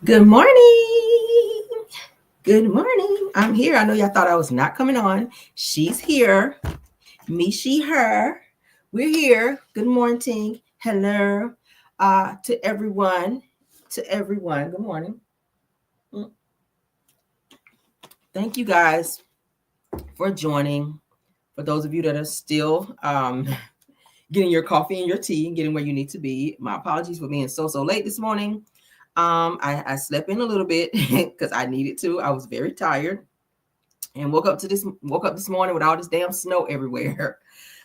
Good morning. Good morning. I'm here. I know y'all thought I was not coming on. She's here. Me, she, her. We're here. Good morning. Hello to everyone. To everyone. Good morning. Mm. Thank you guys for joining. For those of you that are still getting your coffee and your tea and getting where you need to be, my apologies for being so late this morning. I slept in a little bit because I needed to. I was very tired and woke up this morning with all this damn snow everywhere.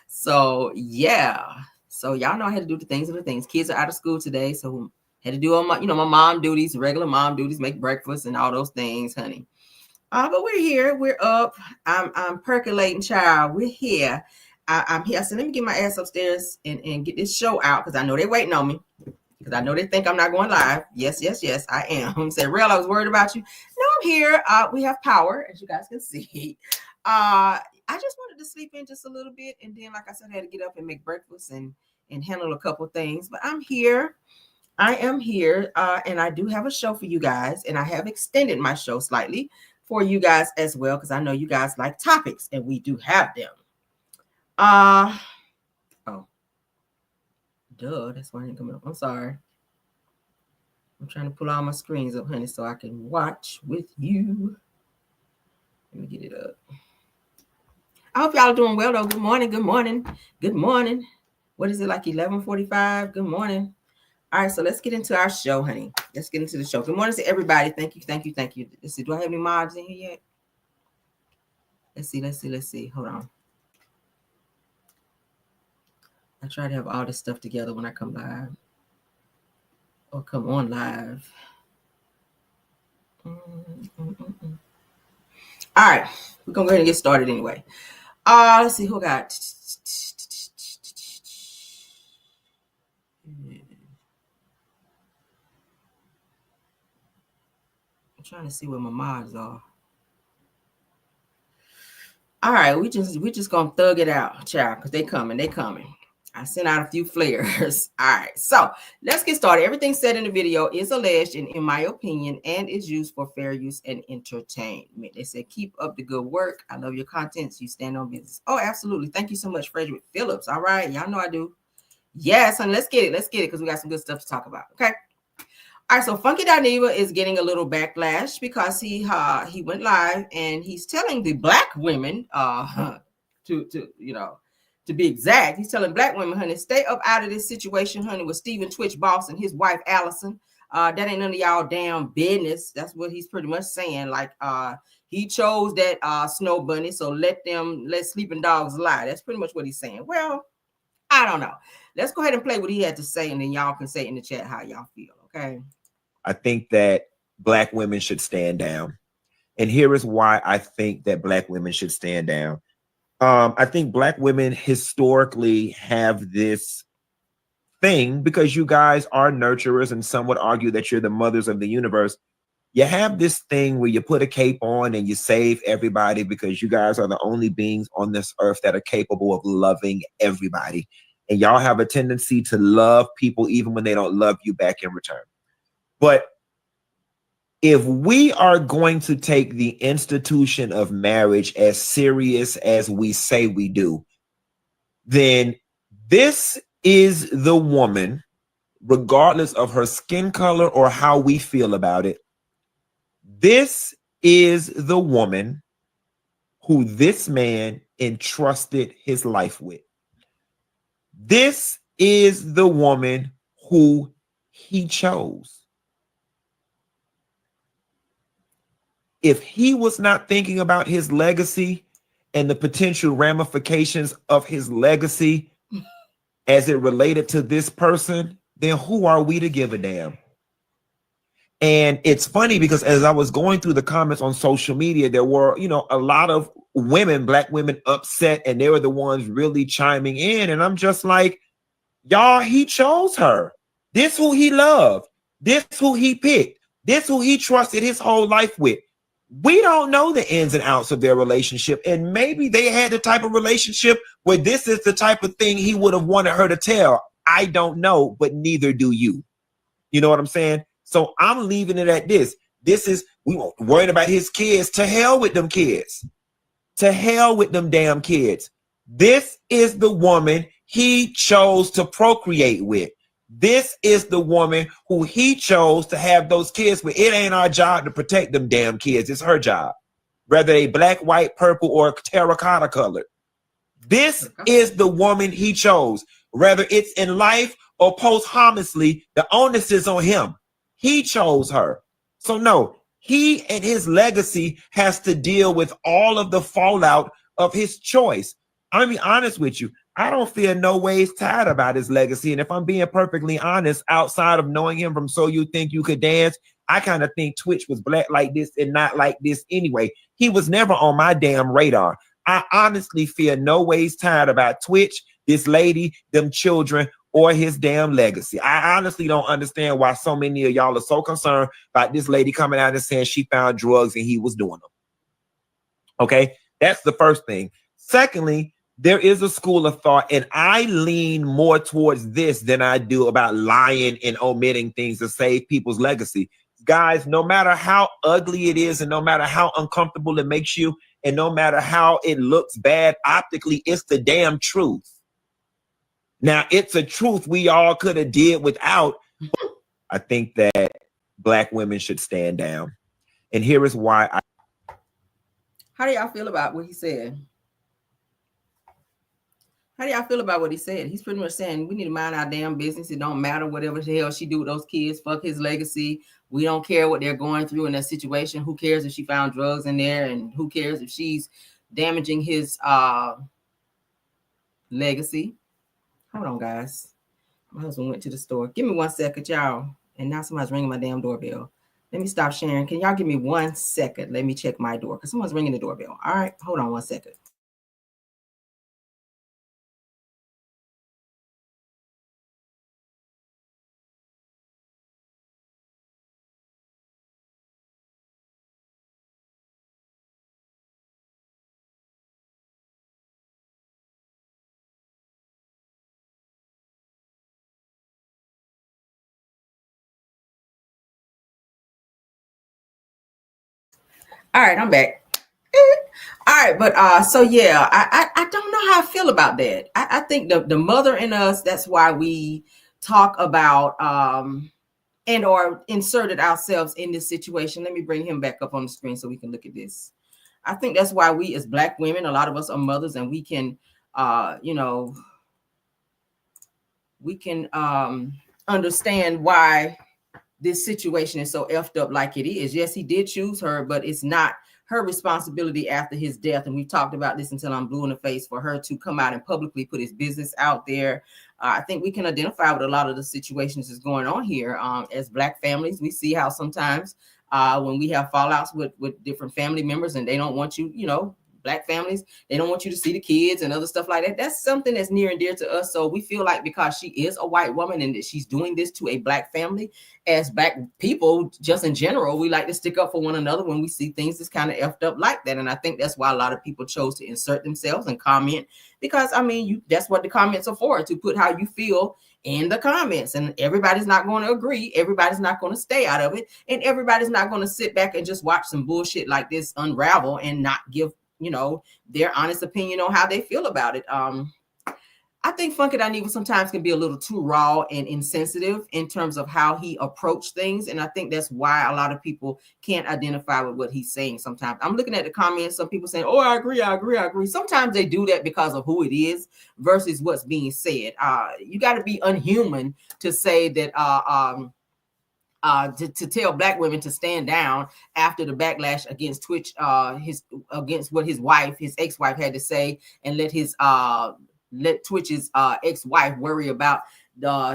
So yeah. So y'all know I had to do the things and the things. Kids are out of school today, so had to do all my, my mom duties, regular mom duties, make breakfast and all those things, honey. But we're here. We're up. I'm percolating, child. We're here. I'm here. So let me get my ass upstairs and get this show out because I know they're waiting on me. Because I know they think I'm not going live. Yes, I am. Say, real, I was worried about you. No, I'm here. We have power, as you guys can see. I just wanted to sleep in just a little bit. And then, like I said, I had to get up and make breakfast and handle a couple things. But I'm here. I am here. And I do have a show for you guys. And I have extended my show slightly for you guys as well. Because I know you guys like topics. And we do have them. Oh. Duh, that's why I didn't come up. I'm sorry. I'm trying to pull all my screens up, honey, so I can watch with you. Let me get it up. I hope y'all are doing well, though. Good morning, good morning, good morning. What is it, like 11:45? Good morning. All right, so let's get into our show, honey. Let's get into the show. Good morning to everybody. Thank you. Let's see, do I have any mods in here yet? Let's see. Hold on. I try to have all this stuff together when I come live. Or come on live. All right, we're gonna go ahead and get started anyway. Let's see who got. I'm trying to see where my mods are. All right, we just gonna thug it out, child, because they coming. I sent out a few flares. All right, so let's get started. Everything said in the video is alleged and in my opinion and is used for fair use and entertainment. They said, keep up the good work. I love your contents. You stand on business. Oh, absolutely. Thank you so much, Frederick Phillips. All right, y'all know I do. Yes, and let's get it because we got some good stuff to talk about. Okay. All right, so Funky Dineva is getting a little backlash because he went live and he's telling the black women to be exact, he's telling black women, honey, stay up out of this situation, honey, with Stephen Twitch Boss and his wife Allison. That ain't none of y'all damn business. That's what he's pretty much saying. Like he chose that snow bunny, so let sleeping dogs lie. That's pretty much what he's saying. Well, I don't know. Let's go ahead and play what he had to say, and then y'all can say in the chat how y'all feel. Okay. I think that black women should stand down. And here is why I think that black women should stand down. I think black women historically have this thing, because you guys are nurturers and some would argue that you're the mothers of the universe. You have this thing where you put a cape on and you save everybody because you guys are the only beings on this earth that are capable of loving everybody. And y'all have a tendency to love people even when they don't love you back in return. But if we are going to take the institution of marriage as serious as we say we do, then this is the woman, regardless of her skin color or how we feel about it, this is the woman who this man entrusted his life with. This is the woman who he chose. If he was not thinking about his legacy and the potential ramifications of his legacy as it related to this person, then who are we to give a damn? And it's funny because as I was going through the comments on social media, there were, a lot of women, black women, upset, and they were the ones really chiming in. And I'm just like, y'all, he chose her. This who he loved. This who he picked. This who he trusted his whole life with. We don't know the ins and outs of their relationship. And maybe they had the type of relationship where this is the type of thing he would have wanted her to tell. I don't know, but neither do you. You know what I'm saying? So I'm leaving it at this. This is, we won't worried about his kids. To hell with them kids. To hell with them damn kids. This is the woman he chose to procreate with. This is the woman who he chose to have those kids with. It ain't our job to protect them damn kids. It's her job. Whether they black, white, purple, or terracotta colored. This is the woman he chose. Whether it's in life or posthumously, the onus is on him. He chose her. So no, he and his legacy has to deal with all of the fallout of his choice. I'm be honest with you. I don't feel no ways tired about his legacy. And if I'm being perfectly honest, outside of knowing him from So You Think You Could Dance, I kind of think Twitch was black like this and not like this anyway. He was never on my damn radar. I honestly feel no ways tired about Twitch, this lady, them children, or his damn legacy. I honestly don't understand why so many of y'all are so concerned about this lady coming out and saying she found drugs and he was doing them. Okay, that's the first thing. Secondly, there is a school of thought, and I lean more towards this than I do about lying and omitting things to save people's legacy. Guys, no matter how ugly it is and no matter how uncomfortable it makes you and no matter how it looks bad optically, it's the damn truth. Now, it's a truth we all could have did without. I think that black women should stand down. And here is why. How do y'all feel about what he said? How do y'all feel about what he said? He's pretty much saying we need to mind our damn business. It don't matter whatever the hell she do with those kids. Fuck his legacy. We don't care what they're going through in that situation. Who cares if she found drugs in there? And who cares if she's damaging his legacy? Hold on, guys. My husband went to the store. Give me 1 second, y'all. And now somebody's ringing my damn doorbell. Let me stop sharing. Can y'all give me 1 second? Let me check my door because someone's ringing the doorbell. All right, hold on 1 second. All right, I'm back. All right, but so yeah, I don't know how I feel about that. I think the mother in us, that's why we talk about and or inserted ourselves in this situation. Let me bring him back up on the screen so we can look at this. I think that's why we as black women, a lot of us are mothers, and we can we can understand why this situation is so effed up like it is. Yes, he did choose her, but it's not her responsibility after his death. And we've talked about this until I'm blue in the face for her to come out and publicly put his business out there. I think we can identify with a lot of the situations that's going on here. As black families, we see how sometimes when we have fallouts with different family members and they don't want you, black families, they don't want you to see the kids and other stuff like that. That's something that's near and dear to us. So we feel like because she is a white woman and that she's doing this to a black family, as black people, just in general, we like to stick up for one another when we see things that's kind of effed up like that. And I think that's why a lot of people chose to insert themselves and comment, because that's what the comments are for, to put how you feel in the comments. And everybody's not going to agree. Everybody's not going to stay out of it. And everybody's not going to sit back and just watch some bullshit like this unravel and not give their honest opinion on how they feel about it. I think Funky Dineva sometimes can be a little too raw and insensitive in terms of how he approached things. And I think that's why a lot of people can't identify with what he's saying sometimes. I'm looking at the comments, some people saying, oh, I agree. Sometimes they do that because of who it is versus what's being said. You got to be unhuman to say that to tell black women to stand down after the backlash against Twitch, against what his ex-wife had to say, and let Twitch's ex-wife worry about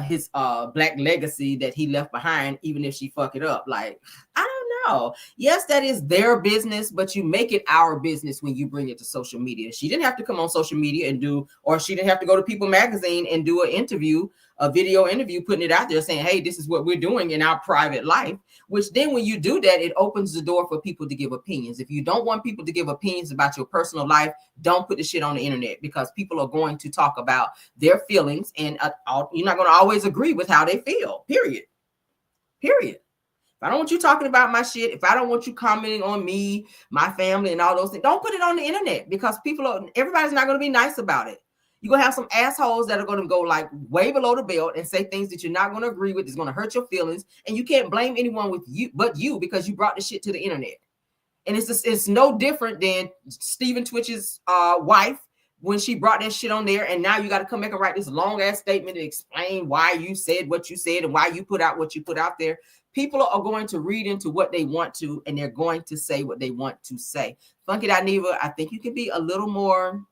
his black legacy that he left behind, even if she fuck it up. Like, I don't know. Yes, that is their business, but you make it our business when you bring it to social media. She didn't have to come on social media or she didn't have to go to People Magazine and do a video interview, putting it out there saying, hey, this is what we're doing in our private life, which then when you do that, it opens the door for people to give opinions. If you don't want people to give opinions about your personal life, don't put the shit on the internet, because people are going to talk about their feelings, and you're not going to always agree with how they feel, period. If I don't want you talking about my shit, if I don't want you commenting on me, my family, and all those things, don't put it on the internet, because everybody's not going to be nice about it. You're going to have some assholes that are going to go like way below the belt and say things that you're not going to agree with. It's going to hurt your feelings. And you can't blame anyone but you because you brought the shit to the internet. And it's no different than Stephen Twitch's wife when she brought that shit on there. And now you got to come back and write this long ass statement to explain why you said what you said and why you put out what you put out there. People are going to read into what they want to, and they're going to say what they want to say. Funky Dineva, I think you can be a little more,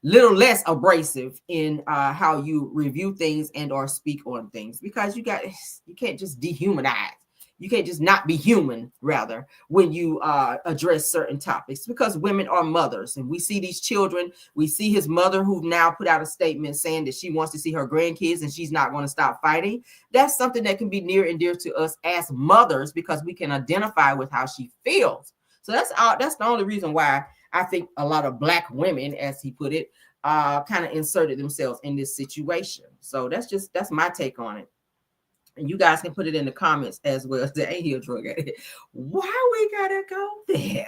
little less abrasive in how you review things and or speak on things, because you can't just dehumanize. You can't just not be human, rather, when you address certain topics, because women are mothers. And we see these children. We see his mother, who now put out a statement saying that she wants to see her grandkids and she's not going to stop fighting. That's something that can be near and dear to us as mothers, because we can identify with how she feels. So that's the only reason why I think a lot of Black women, as he put it, kind of inserted themselves in this situation. So that's my take on it. And you guys can put it in the comments as well. There ain't he a drug addict? Why we gotta go there?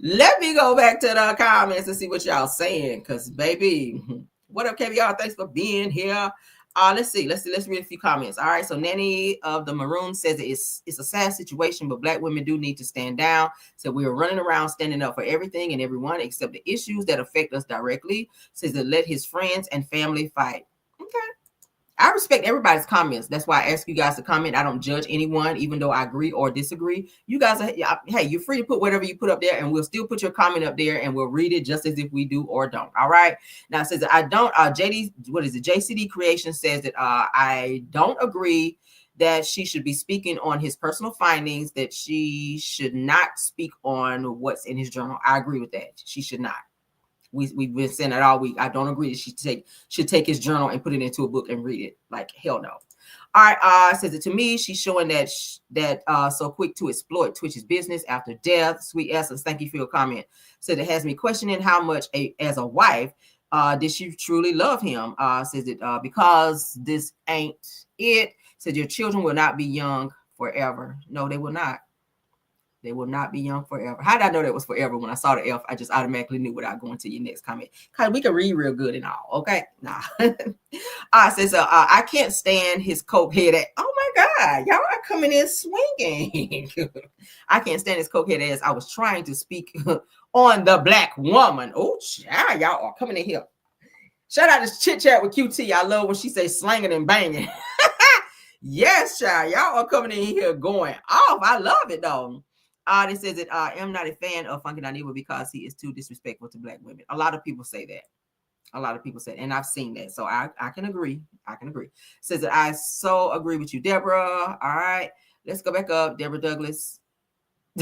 Let me go back to the comments and see what y'all saying. Because baby, what up, KBR? Thanks for being here. Let's read a few comments. All right, so Nene of the Maroon says it's a sad situation, but Black women do need to stand down. So we are running around standing up for everything and everyone except the issues that affect us directly. Says that let his friends and family fight. Okay. I respect everybody's comments. That's why I ask you guys to comment. I don't judge anyone, even though I agree or disagree. You guys hey, you're free to put whatever you put up there, and we'll still put your comment up there, and we'll read it just as if we do or don't. All right. Now it says that I don't. JCD Creation says that I don't agree that she should be speaking on his personal findings. That she should not speak on what's in his journal. I agree with that. She should not. We've been saying that all week. I don't agree that she should take his journal and put it into a book and read it. Like, hell no. All right, says it to me. She's showing that so quick to exploit Twitch's business after death. Sweet Essence, thank you for your comment. Said it has me questioning how much as a wife did she truly love him. Says it because this ain't it. Said your children will not be young forever. No, they will not. They will not be young forever. How did I know that was forever? When I saw the F, I just automatically knew without going to your next comment. Because we can read real good and all. Okay? Nah. Says, I can't stand his coke head ass. Oh my God. Y'all are coming in swinging. I can't stand his coke head ass. I was trying to speak on the Black woman. Oh, child, y'all are coming in here. Shout out to Chit Chat with QT. I love when she says slanging and banging. Yes, child. Y'all are coming in here going off. I love it, though. It says that I am not a fan of Funky Dineva because he is too disrespectful to Black women. A lot of people say that. And I've seen that. So I can agree. Says that I so agree with you, Deborah. All right. Let's go back up. Deborah Douglas.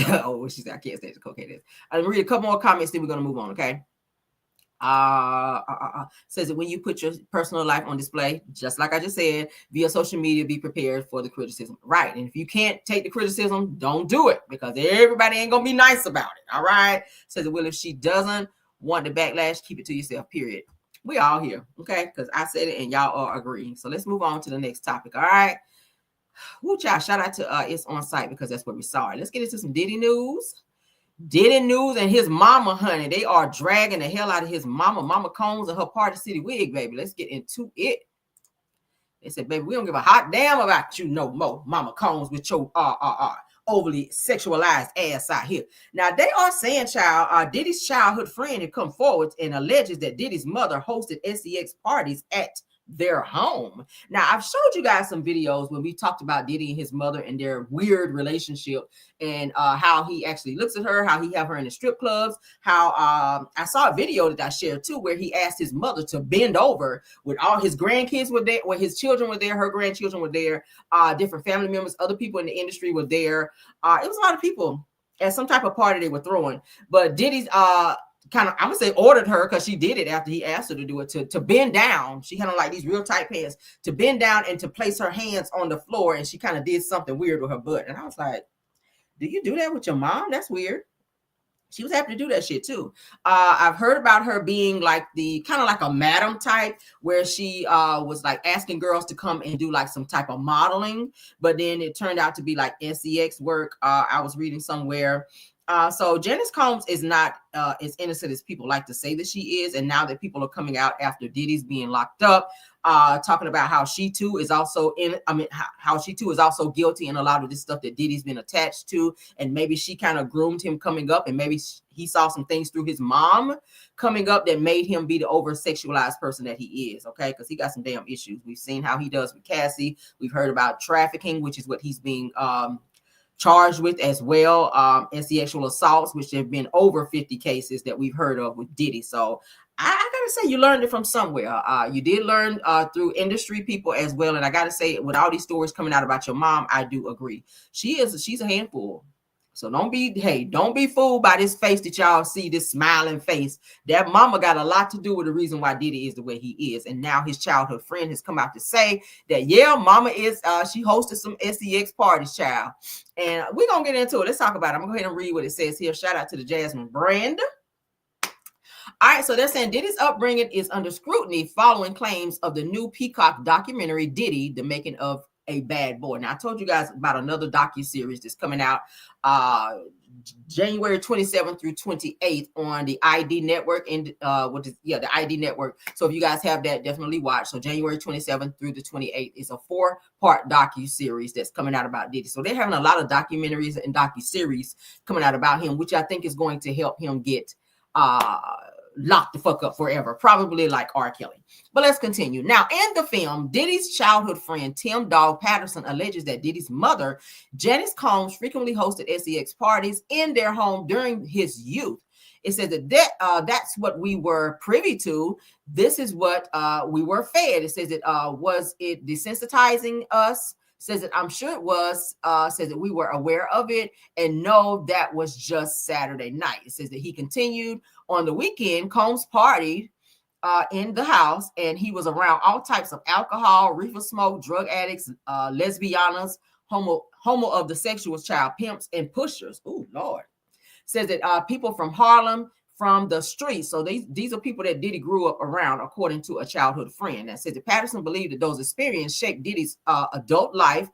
Oh, she said I can't say the cocaine. I'm gonna read a couple more comments, then we're gonna move on, okay? Says that when you put your personal life on display, just like I just said, via social media, be prepared for the criticism. Right. And if you can't take the criticism, don't do it, because everybody ain't gonna be nice about it. All right. Says that, well, if she doesn't want the backlash, keep it to yourself, period. We all here, okay? Because I said it and y'all are agreeing. So let's move on to the next topic. All right. Woo, child, shout out to It's On Site, because that's where we saw it. Let's get into some Diddy news. Diddy news and his mama, honey. They are dragging the hell out of his mama Combs and her Party City wig, baby. Let's get into it. They said, baby, we don't give a hot damn about you no more, Mama Combs, with your overly sexualized ass out here. Now, they are saying, child, Diddy's childhood friend had come forward and alleges that Diddy's mother hosted sex parties at their home. Now, I've showed you guys some videos when we talked about Diddy and his mother and their weird relationship, and how he actually looks at her, how he have her in the strip clubs, how I saw a video that I shared too, where he asked his mother to bend over with all his grandkids were there, when his children were there, her grandchildren were there, different family members, other people in the industry were there. It was a lot of people at some type of party they were throwing, but Diddy's kind of, I'm gonna say, ordered her, because she did it after he asked her to do it, to bend down. She had on like these real tight pants, to bend down and to place her hands on the floor, and she kind of did something weird with her butt. And I was like, do you do that with your mom? That's weird. she was happy to do that shit too. I've heard about her being like the kind of like a madam type, where she was like asking girls to come and do like some type of modeling, but then it turned out to be like sex work. I was reading somewhere. So Janice Combs is not as innocent as people like to say that she is. And now that people are coming out after Diddy's being locked up, talking about how she too is also how she too is also guilty in a lot of this stuff that Diddy's been attached to. And maybe she kind of groomed him coming up, and maybe he saw some things through his mom coming up that made him be the over sexualized person that he is. Okay. Because he got some damn issues. We've seen how he does with Cassie. We've heard about trafficking, which is what he's being charged with as well, and sexual assaults, which have been over 50 cases that we've heard of with Diddy. So I gotta say, you learned it from somewhere. You did learn through industry people as well. And I gotta say, with all these stories coming out about your mom, I do agree. She's a handful. So don't be fooled by this face that y'all see, this smiling face. That mama got a lot to do with the reason why Diddy is the way he is. And now his childhood friend has come out to say that, yeah, mama is, she hosted some sex parties, child. And we're going to get into it. Let's talk about it. I'm going to go ahead and read what it says here. Shout out to the Jasmine brand. All right, so they're saying Diddy's upbringing is under scrutiny following claims of the new Peacock documentary, Diddy, the making of a bad boy. Now, I told you guys about another docuseries that's coming out January 27th through 28th on the ID network, and the ID network. So if you guys have that, definitely watch. So January 27th through the 28th is a 4-part docuseries that's coming out about Diddy. So they're having a lot of documentaries and docuseries coming out about him, which I think is going to help him get locked the fuck up forever, probably like R. Kelly. But let's continue. Now, in the film, Diddy's childhood friend Tim Dog Patterson alleges that Diddy's mother, Janice Combs, frequently hosted sex parties in their home during his youth. It says that's what we were privy to. This is what we were fed. It says was it desensitizing us? Says that I'm sure it was. Says that we were aware of it, and no, that was just Saturday night. It says that he continued on the weekend. Combs partied in the house, and he was around all types of alcohol, reefer smoke, drug addicts, lesbianas, homo of the sexual child, pimps, and pushers. Oh Lord. Says that people from Harlem, from the streets. So these are people that Diddy grew up around, according to a childhood friend. That says that Patterson believed that those experiences shaped Diddy's adult life,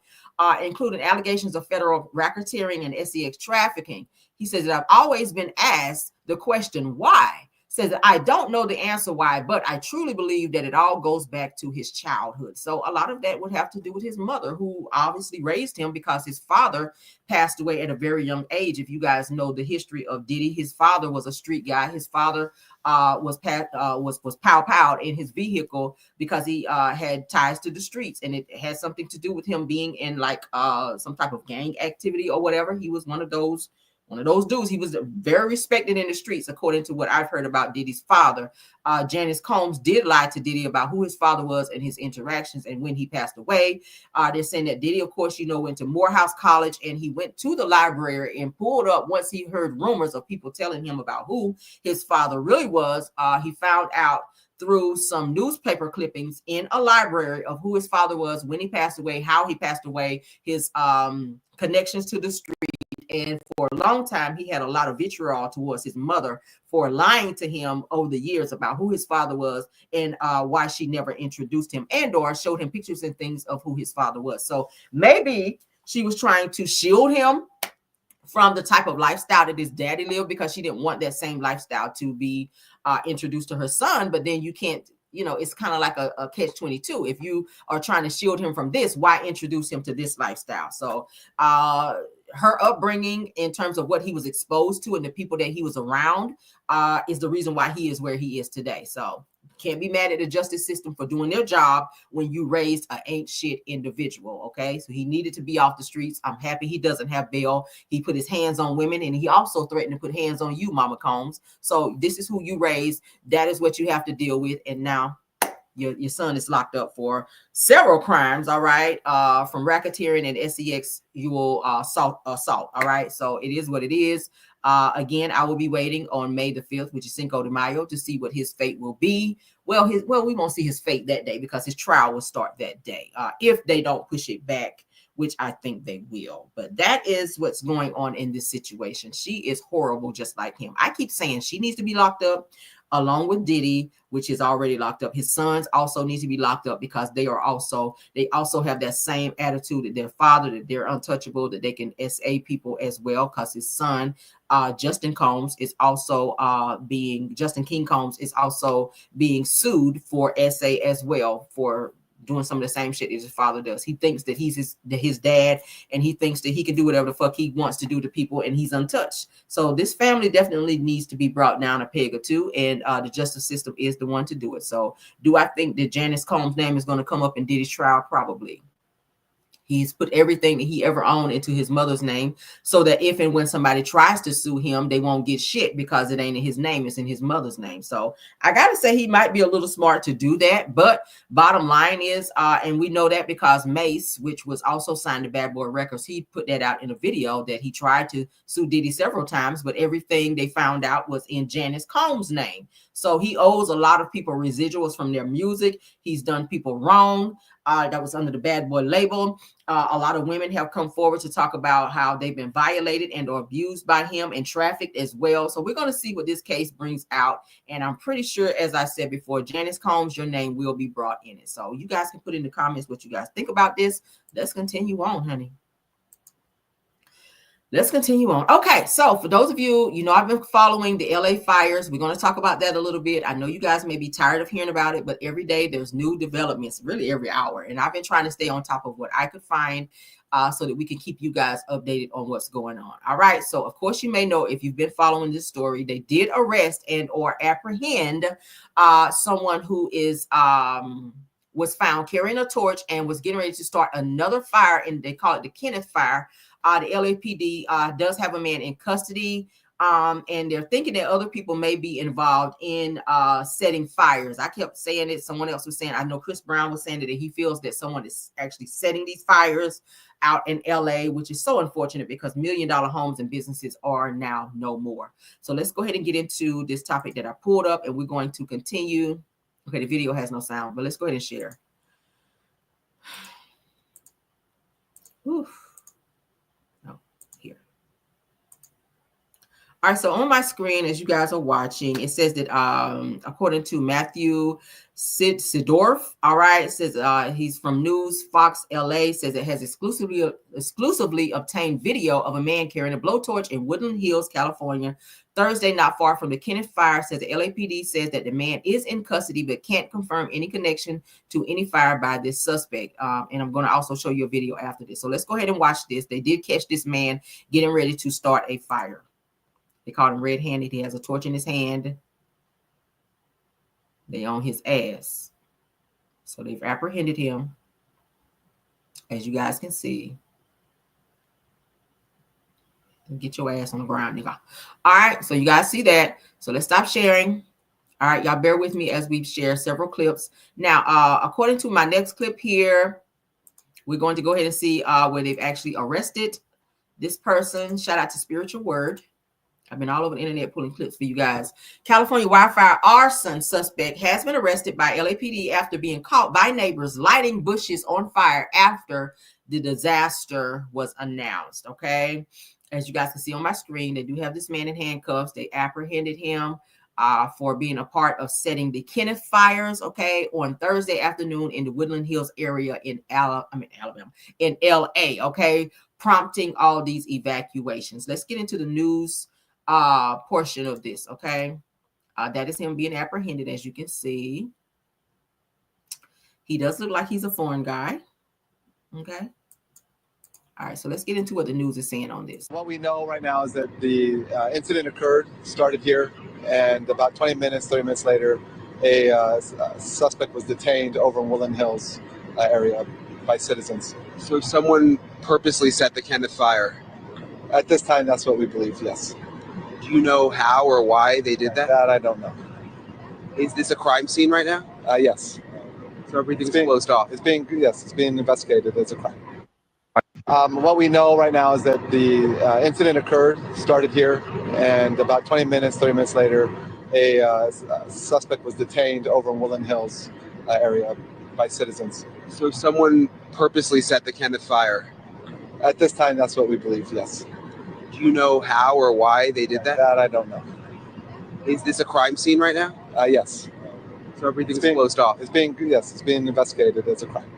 including allegations of federal racketeering and sex trafficking. He says that I've always been asked the question, why? Says that I don't know the answer why, but I truly believe that it all goes back to his childhood. So a lot of that would have to do with his mother, who obviously raised him, because his father passed away at a very young age. If you guys know the history of Diddy, his father was a street guy. His father was pow-powed in his vehicle because he had ties to the streets, and it had something to do with him being in like some type of gang activity or whatever. He was one of those dudes. He was very respected in the streets, according to what I've heard about Diddy's father. Janice Combs did lie to Diddy about who his father was and his interactions and when he passed away. They're saying that Diddy, of course, went to Morehouse College, and he went to the library and pulled up once he heard rumors of people telling him about who his father really was. He found out through some newspaper clippings in a library of who his father was, when he passed away, how he passed away, his connections to the street. And for a long time, he had a lot of vitriol towards his mother for lying to him over the years about who his father was, and why she never introduced him and or showed him pictures and things of who his father was. So maybe she was trying to shield him from the type of lifestyle that his daddy lived, because she didn't want that same lifestyle to be introduced to her son. But then you can't, it's kind of like a catch-22. If you are trying to shield him from this, why introduce him to this lifestyle? So her upbringing, in terms of what he was exposed to and the people that he was around, is the reason why he is where he is today. So can't be mad at the justice system for doing their job when you raised an ain't shit individual. Okay, so he needed to be off the streets. I'm happy he doesn't have bail. He put his hands on women, and he also threatened to put hands on you, Mama Combs. So this is who you raised. That is what you have to deal with. And now your son is locked up for several crimes. All right, from racketeering and sex assault. All right, so it is what it is. Again, I will be waiting on May the 5th, which is Cinco de Mayo, to see what his fate will be. Well, we won't see his fate that day, because his trial will start that day, if they don't push it back which I think they will. But that is what's going on in this situation. She is horrible, just like him. I keep saying she needs to be locked up along with Diddy, which is already locked up. His sons also need to be locked up because they also have that same attitude that their father, that they're untouchable, that they can SA people as well. Because his son, Justin King Combs, is also being sued for SA as well, for doing some of the same shit as his father does. He thinks that he's his dad, and he thinks that he can do whatever the fuck he wants to do to people, and he's untouched. So this family definitely needs to be brought down a peg or two, and the justice system is the one to do it. So do I think that Janice Combs' name is going to come up in Diddy's trial? Probably. He's put everything that he ever owned into his mother's name, so that if and when somebody tries to sue him, they won't get shit because it ain't in his name, it's in his mother's name. So I gotta say he might be a little smart to do that. But bottom line is, and we know that because Mace, which was also signed to Bad Boy Records, he put that out in a video that he tried to sue Diddy several times, but everything they found out was in Janice Combs' name. So he owes a lot of people residuals from their music. He's done people wrong. That was under the Bad Boy label. A lot of women have come forward to talk about how they've been violated and or abused by him and trafficked as well. So we're going to see what this case brings out. And I'm pretty sure, as I said before, Janice Combs, your name will be brought in it. So you guys can put in the comments what you guys think about this. Let's continue on, honey. Let's continue on. Okay, so for those of you, I've been following the LA fires. We're going to talk about that a little bit. I know you guys may be tired of hearing about it, but every day there's new developments, really every hour. And I've been trying to stay on top of what I could find so that we can keep you guys updated on what's going on. All right, so of course you may know, if you've been following this story, they did arrest and or apprehend someone who was found carrying a torch and was getting ready to start another fire, and they call it the Kenneth Fire. The LAPD does have a man in custody, and they're thinking that other people may be involved in setting fires. I kept saying it. Someone else was saying, I know Chris Brown was saying that he feels that someone is actually setting these fires out in LA, which is so unfortunate because $1 million homes and businesses are now no more. So let's go ahead and get into this topic that I pulled up, and we're going to continue. Okay, the video has no sound, but let's go ahead and share. Oof. All right, so on my screen, as you guys are watching, it says that according to Matthew Sidorf, all right, it says he's from News Fox LA, says it has exclusively obtained video of a man carrying a blowtorch in Woodland Hills, California, Thursday, not far from the Kenneth Fire. Says the LAPD says that the man is in custody but can't confirm any connection to any fire by this suspect. And I'm going to also show you a video after this. So let's go ahead and watch this. They did catch this man getting ready to start a fire. They caught him red-handed. He has a torch in his hand. They on his ass. So they've apprehended him, as you guys can see. Get your ass on the ground, nigga. All right, so you guys see that. So let's stop sharing. All right, y'all bear with me as we share several clips. Now, according to my next clip here, we're going to go ahead and see where they've actually arrested this person. Shout out to Spiritual Word. I've been all over the internet pulling clips for you guys. California wildfire arson suspect has been arrested by LAPD after being caught by neighbors lighting bushes on fire after the disaster was announced. Okay, as you guys can see on my screen, they do have this man in handcuffs. They apprehended him for being a part of setting the Kenneth fires, okay, on Thursday afternoon in the Woodland Hills area in Alabama, in LA, okay, prompting all these evacuations. Let's get into the news portion of this, okay. That is him being apprehended. As you can see, he does look like he's a foreign guy. Okay, all right, so let's get into what the news is saying on this. What we know right now is that the incident started here, and about 30 minutes later, a suspect was detained over in Woodland Hills area by citizens. So someone purposely set the Kenneth fire? At this time, that's what we believe, yes. Do you know how or why they did that? That I don't know. Is this a crime scene right now? Yes. So everything's closed off? It's being investigated as a crime. What we know right now is that the incident started here, and about 30 minutes later, a suspect was detained over in Woodland Hills area by citizens. So someone purposely set the Kenneth fire? At this time, that's what we believe, yes. Do you know how or why they did that? That I don't know. Is this a crime scene right now? Yes. So everything's closed off. It's being investigated as a crime.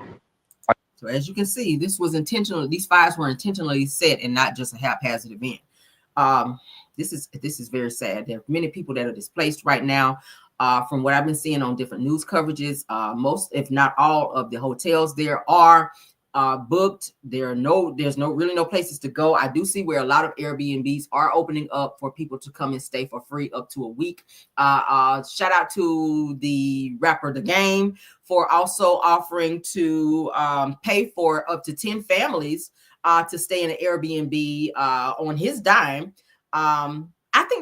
So as you can see, this was intentional. These fires were intentionally set and not just a haphazard event. This is very sad. There are many people that are displaced right now. From what I've been seeing on different news coverages, most, if not all, of the hotels there are booked. There's really no places to go. I do see where a lot of Airbnbs are opening up for people to come and stay for free up to a week. Shout out to the rapper The Game for also offering to pay for up to 10 families to stay in an Airbnb on his dime. I think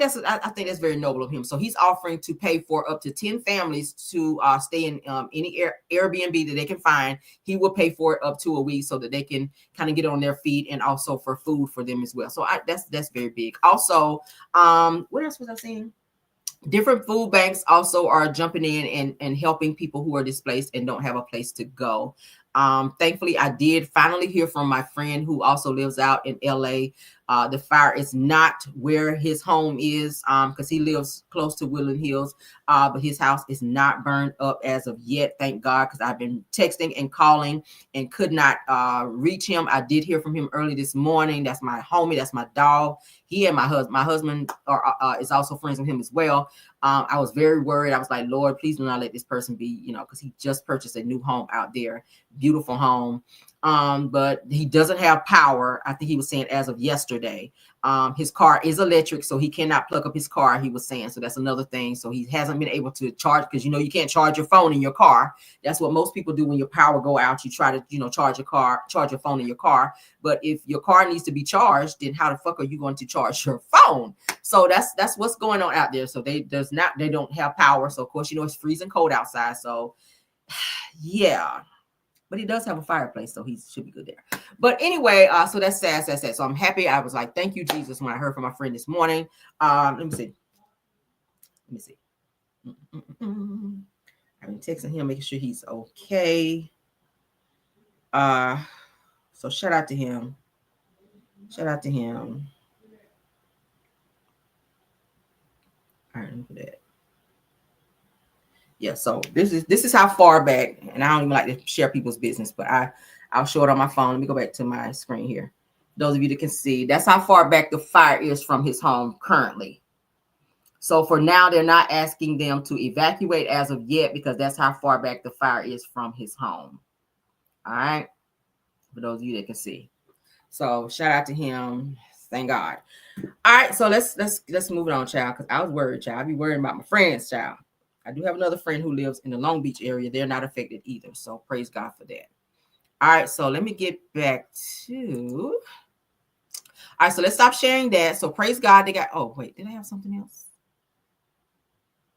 that's very noble of him. So he's offering to pay for up to 10 families to stay in any Airbnb that they can find. He will pay for it up to a week so that they can kind of get on their feet, and also for food for them as well. So that's very big. Also, what else was I seeing? Different food banks also are jumping in and helping people who are displaced and don't have a place to go. Thankfully, I did finally hear from my friend who also lives out in LA. The fire is not where his home is because he lives close to Woodland Hills, but his house is not burned up as of yet. Thank God, because I've been texting and calling and could not reach him. I did hear from him early this morning. That's my homie. That's my dog. He and my husband is also friends with him as well. I was very worried. I was like, Lord, please do not let this person be, because he just purchased a new home out there. Beautiful home. But he doesn't have power. I think he was saying as of yesterday. His car is electric, so he cannot plug up his car, he was saying. So that's another thing. So he hasn't been able to charge, because you can't charge your phone in your car. That's what most people do when your power go out. You try to charge your phone in your car. But if your car needs to be charged, then how the fuck are you going to charge your phone? So that's what's going on out there. So they don't have power. So of course, it's freezing cold outside. So yeah. But he does have a fireplace, so he should be good there. But anyway, so that's sad. So I'm happy. I was like, thank you, Jesus, when I heard from my friend this morning. Let me see. I've been texting him, making sure he's okay. So shout out to him. All right, let me put that. Yeah, so this is how far back, and I don't even like to share people's business, but I'll show it on my phone. Let me go back to my screen here. Those of you that can see, that's how far back the fire is from his home currently. So for now, they're not asking them to evacuate as of yet, because that's how far back the fire is from his home. All right, for those of you that can see. So shout out to him. Thank God. All right, so let's move it on, child, because I was worried, child. I be worried about my friends, child. I do have another friend who lives in the Long Beach area. They're not affected either. So praise God for that. All right. So let me get back to. All right. So let's stop sharing that. So praise God. They got. Oh, wait. Did I have something else?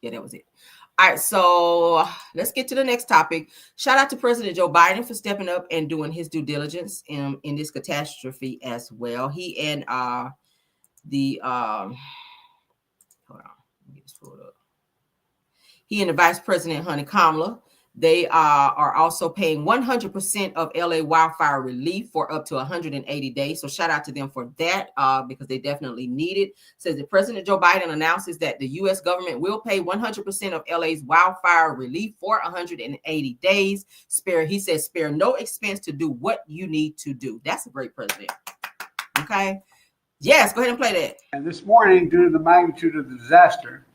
Yeah, that was it. All right. So let's get to the next topic. Shout out to President Joe Biden for stepping up and doing his due diligence in this catastrophe as well. He and hold on. Let me get this pulled up. He and the Vice President, Honey Kamala, they are also paying 100% of LA wildfire relief for up to 180 days. So shout out to them for that because they definitely need it. Says that President Joe Biden announces that the U.S. government will pay 100% of LA's wildfire relief for 180 days. He says spare no expense to do what you need to do. That's a great president. Okay. Yes, go ahead and play that. And this morning, due to the magnitude of the disaster,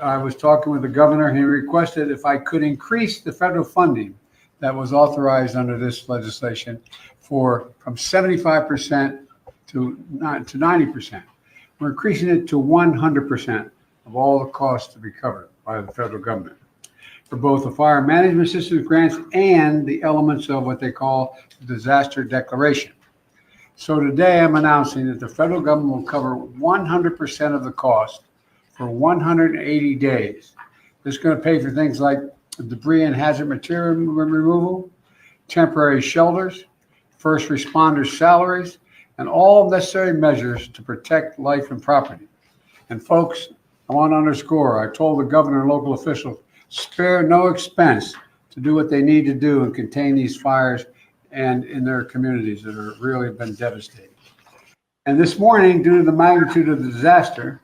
I was talking with the governor. He requested if I could increase the federal funding that was authorized under this legislation from 75% to 90%. We're increasing it to 100% of all the costs to be covered by the federal government for both the fire management systems grants and the elements of what they call the disaster declaration. So today I'm announcing that the federal government will cover 100% of the cost for 180 days. This is going to pay for things like debris and hazard material removal, temporary shelters, first responders' salaries, and all necessary measures to protect life and property. And folks, I want to underscore, I told the governor and local officials, spare no expense to do what they need to do and contain these fires and in their communities that are really been devastated. And this morning, due to the magnitude of the disaster,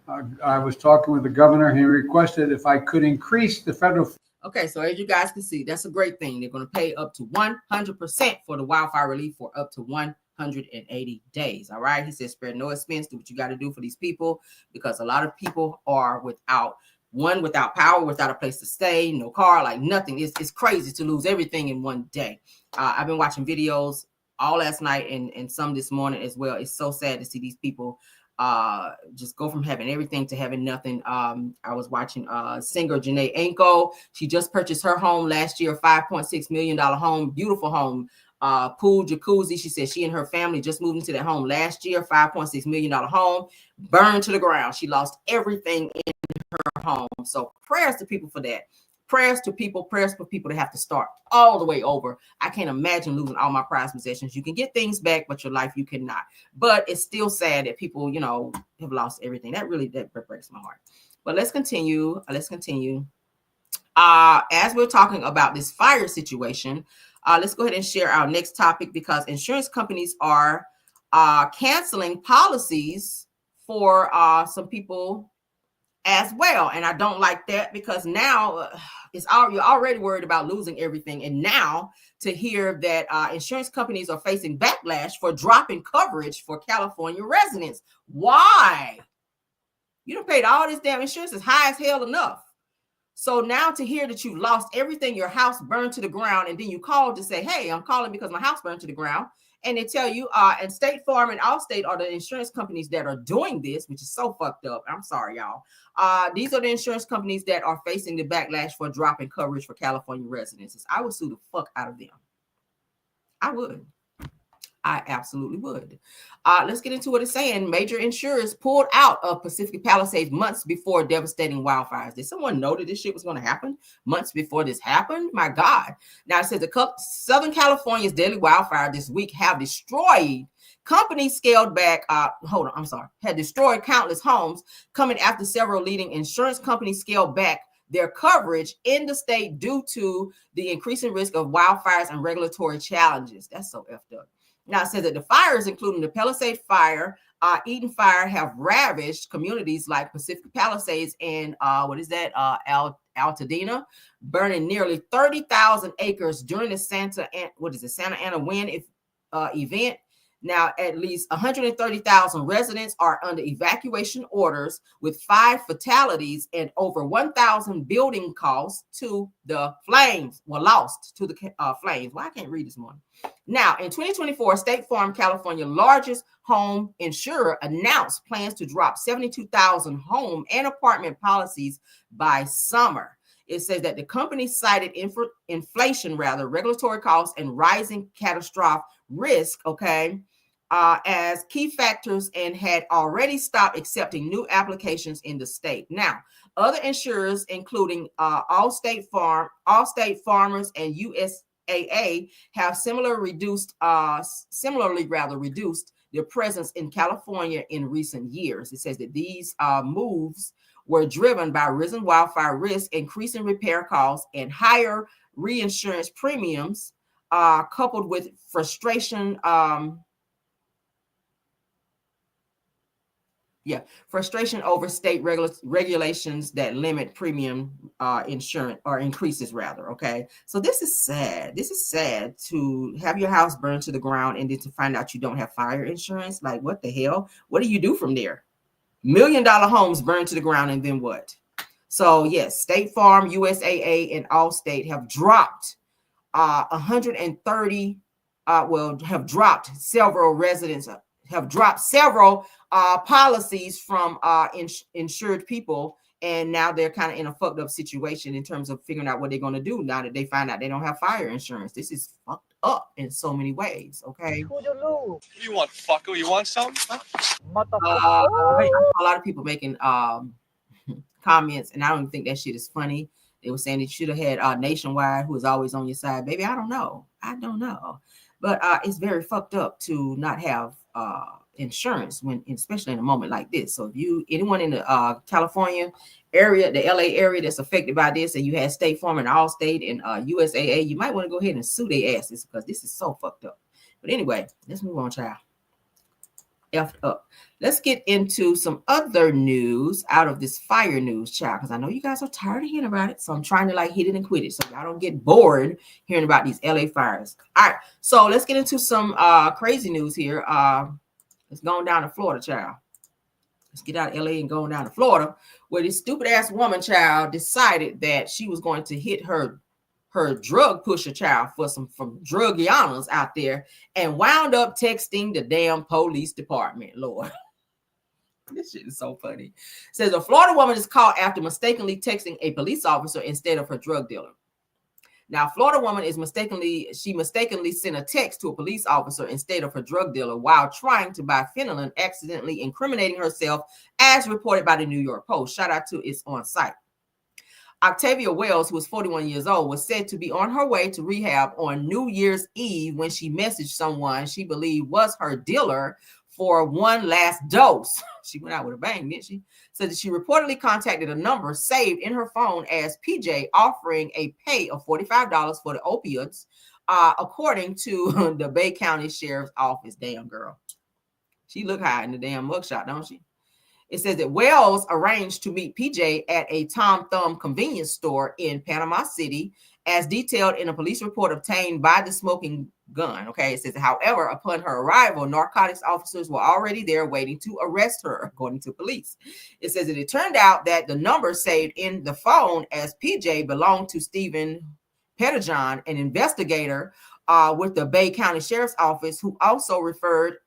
I was talking with the governor. He requested if I could increase the federal. Okay, so as you guys can see, that's a great thing. They're going to pay up to 100% for the wildfire relief for up to 180 days. All right. He says, spare no expense. Do what you got to do for these people, because a lot of people are without power, without a place to stay, no car, like nothing. It's crazy to lose everything in one day. I've been watching videos all last night and some this morning as well. It's so sad to see these people just go from having everything to having nothing. I was watching singer Janae Aiko. She just purchased her home last year, $5.6 million home, beautiful home, pool, jacuzzi. She said she and her family just moved into that home last year, $5.6 million home, burned to the ground. She lost everything in her home. So prayers to people for that. Prayers for people to have to start all the way over. I can't imagine losing all my prized possessions. You can get things back, but your life you cannot. But it's still sad that people, have lost everything. That breaks my heart. But let's continue. As we're talking about this fire situation, let's go ahead and share our next topic, because insurance companies are canceling policies for some people as well. And I don't like that, because now you're already worried about losing everything. And now to hear that insurance companies are facing backlash for dropping coverage for California residents. Why? You done paid all this damn insurance, is high as hell enough. So now to hear that you lost everything, your house burned to the ground, and then you called to say, hey, I'm calling because my house burned to the ground. And they tell you, and State Farm and Allstate are the insurance companies that are doing this, which is so fucked up. I'm sorry, y'all. These are the insurance companies that are facing the backlash for dropping coverage for California residents. I would sue the fuck out of them. I would. I absolutely would. Let's get into what it's saying. Major insurers pulled out of Pacific Palisades months before devastating wildfires. Did someone know that this shit was going to happen months before this happened? My God. Now it says Southern California's deadly wildfire this week have destroyed. Companies scaled back, had destroyed countless homes, coming after several leading insurance companies scaled back their coverage in the state due to the increasing risk of wildfires and regulatory challenges. That's so effed up. Now it says that the fires, including the Palisade Fire, Eden Fire, have ravaged communities like Pacific Palisades and Altadena, burning nearly 30,000 acres during the Santa Ana wind event. Now, at least 130,000 residents are under evacuation orders, with 5 fatalities and over 1,000 building costs to the flames. Lost to the flames. Well, I can't read this morning. Now, in 2024, State Farm, California, largest home insurer, announced plans to drop 72,000 home and apartment policies by summer. It says that the company cited inflation, regulatory costs, and rising catastrophic risk, as key factors, and had already stopped accepting new applications in the state. Now, other insurers, including Allstate Farmers and USAA, have similarly reduced their presence in California in recent years. It says that these moves were driven by risen wildfire risk, increasing repair costs, and higher reinsurance premiums, coupled with frustration over state regulations that limit premium insurance, or increases rather. Okay, so this is sad. This is sad to have your house burned to the ground and then to find out you don't have fire insurance. Like, what the hell? What do you do from there? $1 million homes burned to the ground, and then what? So yes, State Farm, USAA, and Allstate have dropped 130. Have dropped several residents. Have dropped several policies from insured people, and now they're kind of in a fucked up situation in terms of figuring out what they're going to do now that they find out they don't have fire insurance. This is fucked up in so many ways. Okay. What do you want, fucker? You want some? Huh? A lot of people making comments, and I don't even think that shit is funny. They were saying it should have had Nationwide, who is always on your side. Baby, I don't know. But it's very fucked up to not have insurance when, especially in a moment like this. So if anyone in the California area, the LA area that's affected by this, and you had State Farm and Allstate and USAA, you might want to go ahead and sue their asses because this is so fucked up. But anyway, let's move on, child. Effed up. Let's get into some other news out of this fire news, child, because I know you guys are tired of hearing about it. So I'm trying to like hit it and quit it so y'all don't get bored hearing about these LA fires. All right, so let's get into some crazy news here. It's going down to Florida, child. Let's get out of LA and going down to Florida, where this stupid ass woman, child, decided that she was going to hit her drug pusher, child, for some drugianas out there, and wound up texting the damn police department. Lord, this shit is so funny. It says a Florida woman is caught after mistakenly texting a police officer instead of her drug dealer. Now, Florida woman mistakenly sent a text to a police officer instead of her drug dealer while trying to buy fentanyl, accidentally incriminating herself, as reported by the New York Post. Shout out to It's On Site. Octavia Wells, who was 41 years old, was said to be on her way to rehab on New Year's Eve when she messaged someone she believed was her dealer for one last dose. She went out with a bang, didn't she? So that she reportedly contacted a number saved in her phone as PJ, offering a pay of $45 for the opioids, according to the Bay County Sheriff's Office. Damn girl. She look high in the damn mugshot, don't she? It says that Wells arranged to meet PJ at a Tom Thumb convenience store in Panama City, as detailed in a police report obtained by the smoking gun. Okay, it says, however, upon her arrival, narcotics officers were already there waiting to arrest her, according to police. It says that it turned out that the number saved in the phone as PJ belonged to Stephen Pettijohn, an investigator with the Bay County Sheriff's Office, who also referred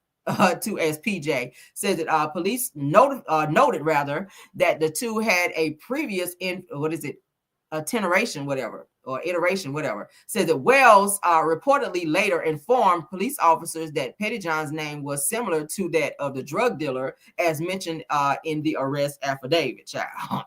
to as PJ. Says that police noted that the two had a previous iteration, whatever. Says that Wells reportedly later informed police officers that Pettijohn's name was similar to that of the drug dealer, as mentioned in the arrest affidavit, child.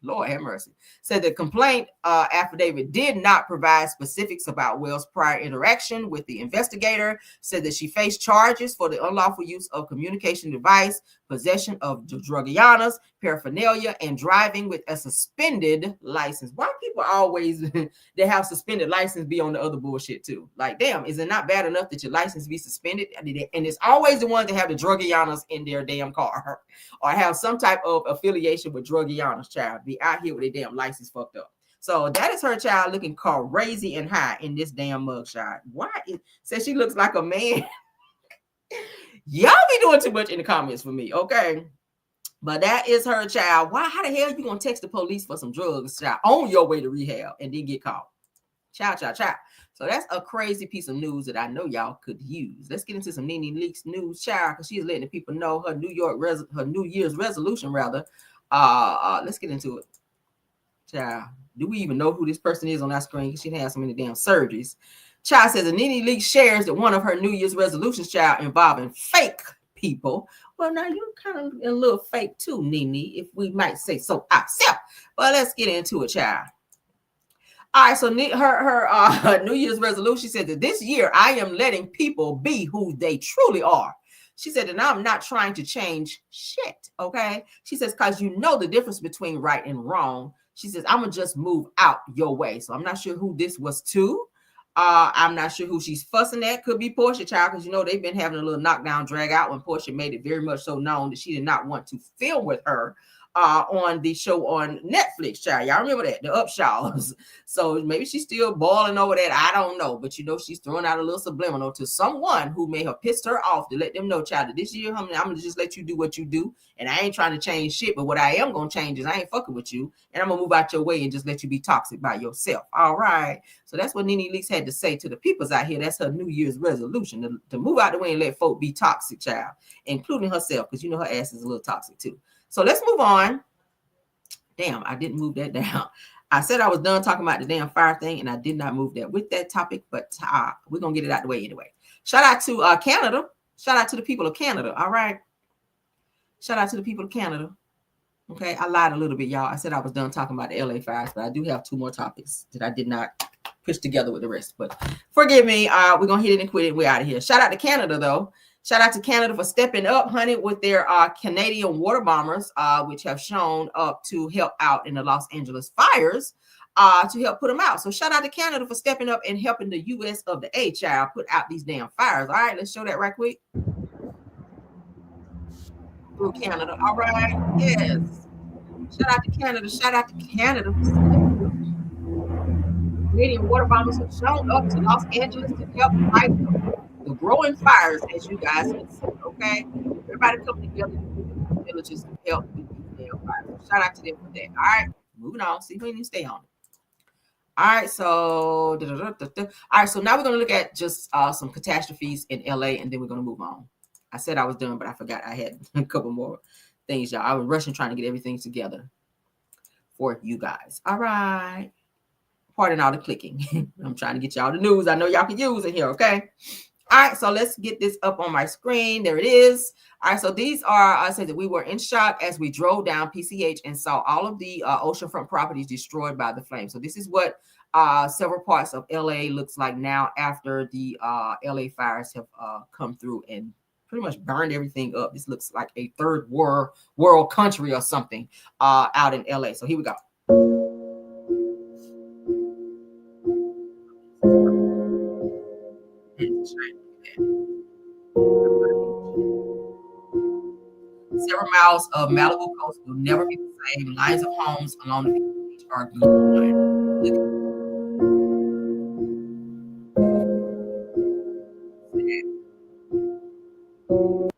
Lord have mercy. Said the complaint affidavit did not provide specifics about Wells' prior interaction with the investigator. Said that she faced charges for the unlawful use of communication device, possession of drugianas, paraphernalia, and driving with a suspended license. Why people always they have suspended license be on the other bullshit too? Like, damn, is it not bad enough that your license be suspended? And it's always the ones that have the drugianas in their damn car or have some type of affiliation with drugianas, child. Be out here with a damn license fucked up. So that is her, child, looking crazy and high in this damn mugshot. Why? Says she looks like a man. Y'all be doing too much in the comments for me, okay? But that is her, child. Why? How the hell you gonna text the police for some drugs, child, on your way to rehab and then get caught? Child. So that's a crazy piece of news that I know y'all could use. Let's get into some Nene Leakes news, child, because she's letting the people know her New Year's resolution, rather. Let's get into it, child. Do we even know who this person is on our screen? She has so many damn surgeries. Child says that Nene Leakes shares that one of her New Year's resolutions, child, involving fake people. Well, now you're kind of a little fake too, Nene, if we might say so ourselves. But let's get into it, child. All right, so her New Year's resolution said that this year I am letting people be who they truly are. She said that I'm not trying to change shit, okay? She says, because you know the difference between right and wrong. She says, I'm going to just move out your way. So I'm not sure who this was to. I'm not sure who she's fussing at. Could be Portia, child, because you know they've been having a little knockdown drag out when Portia made it very much so known that she did not want to film with her on the show on Netflix, child. Y'all remember that, the Upshaws. So maybe she's still balling over that. I don't know, but you know she's throwing out a little subliminal to someone who may have pissed her off to let them know, child, that this year I'm gonna just let you do what you do, and I ain't trying to change shit. But what I am gonna change is I ain't fucking with you, and I'm gonna move out your way and just let you be toxic by yourself. All right. So that's what Nene Leakes had to say to the peoples out here. That's her New Year's resolution, to move out the way and let folk be toxic, child, including herself, because you know her ass is a little toxic too. So let's move on. Damn, I didn't move that down. I said I was done talking about the damn fire thing, and I did not move that with that topic, but we're going to get it out the way anyway. Shout out to Canada. Shout out to the people of Canada, all right? Shout out to the people of Canada. Okay, I lied a little bit, y'all. I said I was done talking about the LA fires, but I do have two more topics that I did not pushed together with the rest. But forgive me. We're gonna hit it and quit it. We're out of here. Shout out to Canada though. Shout out to Canada for stepping up, honey, with their Canadian water bombers, which have shown up to help out in the Los Angeles fires, to help put them out. So shout out to Canada for stepping up and helping the U.S. of the A child put out these damn fires. All right, let's show that right quick. Through Canada. All right, yes. Shout out to Canada. Shout out to Canada. Canadian water bombers have shown up to Los Angeles to help fight the growing fires, as you guys can see. Okay, everybody come together in villages to help with these damn fires. Shout out to them for that. All right, moving on. See if we can stay on it. All right, so all right, so now we're gonna look at just some catastrophes in LA, and then we're gonna move on. I said I was done, but I forgot I had a couple more things, y'all. I was rushing trying to get everything together for you guys. All right. Pardon all the clicking. I'm trying to get y'all the news I know y'all can use in here, okay? All right, so let's get this up on my screen. There it is. All right, so these are, I said that we were in shock as we drove down PCH and saw all of the oceanfront properties destroyed by the flames. So this is what several parts of LA looks like now after the LA fires have come through and pretty much burned everything up. This looks like a third world country or something out in LA. So here we go. Several miles of Malibu coast will never be the same. Lines of homes along the beach are gone.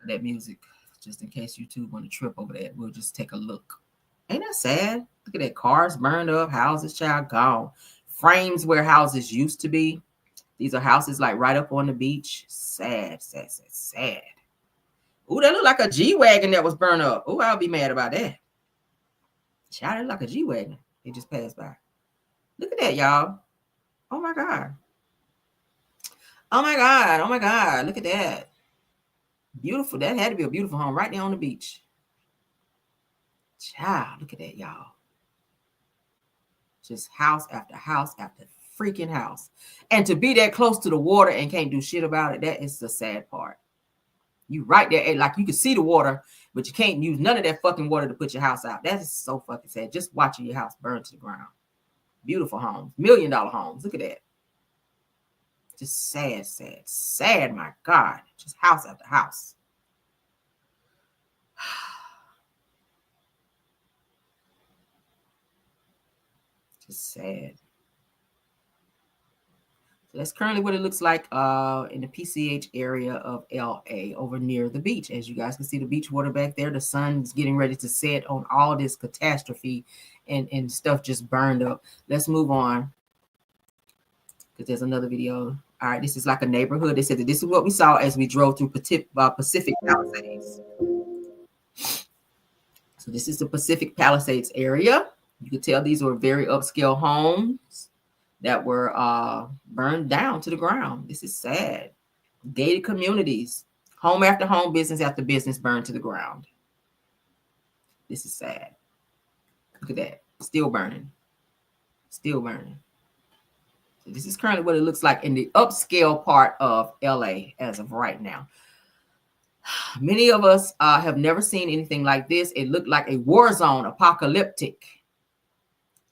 That music, just in case you two want to trip over that, we'll just take a look. Ain't that sad? Look at that. Cars burned up, houses, child, gone. Frames where houses used to be. These are houses like right up on the beach. Sad, sad, sad, sad. Ooh, that look like a G-Wagon that was burned up. Ooh, I'll be mad about that. Child, it like a G-Wagon. It just passed by. Look at that, y'all. Oh, my God. Oh, my God. Oh, my God. Look at that. Beautiful. That had to be a beautiful home right there on the beach. Child, look at that, y'all. Just house after house after freaking house. And to be that close to the water and can't do shit about it, that is the sad part. You right there, like you can see the water, but you can't use none of that fucking water to put your house out. That is so fucking sad. Just watching your house burn to the ground. Beautiful homes, $1 million homes. Look at that. Just sad, sad, sad. My God, just house after house. Just sad. So that's currently what it looks like in the PCH area of LA over near the beach. As you guys can see the beach water back there, the sun's getting ready to set on all this catastrophe and stuff just burned up. Let's move on because there's another video. All right, this is like a neighborhood. They said that this is what we saw as we drove through Pacific Palisades. So this is the Pacific Palisades area. You can tell these were very upscale homes that were burned down to the ground. This is sad. Gated communities, home after home, business after business burned to the ground. This is sad. Look at that. Still burning. Still burning. So this is currently what it looks like in the upscale part of LA as of right now. Many of us have never seen anything like this. It looked like a war zone, apocalyptic.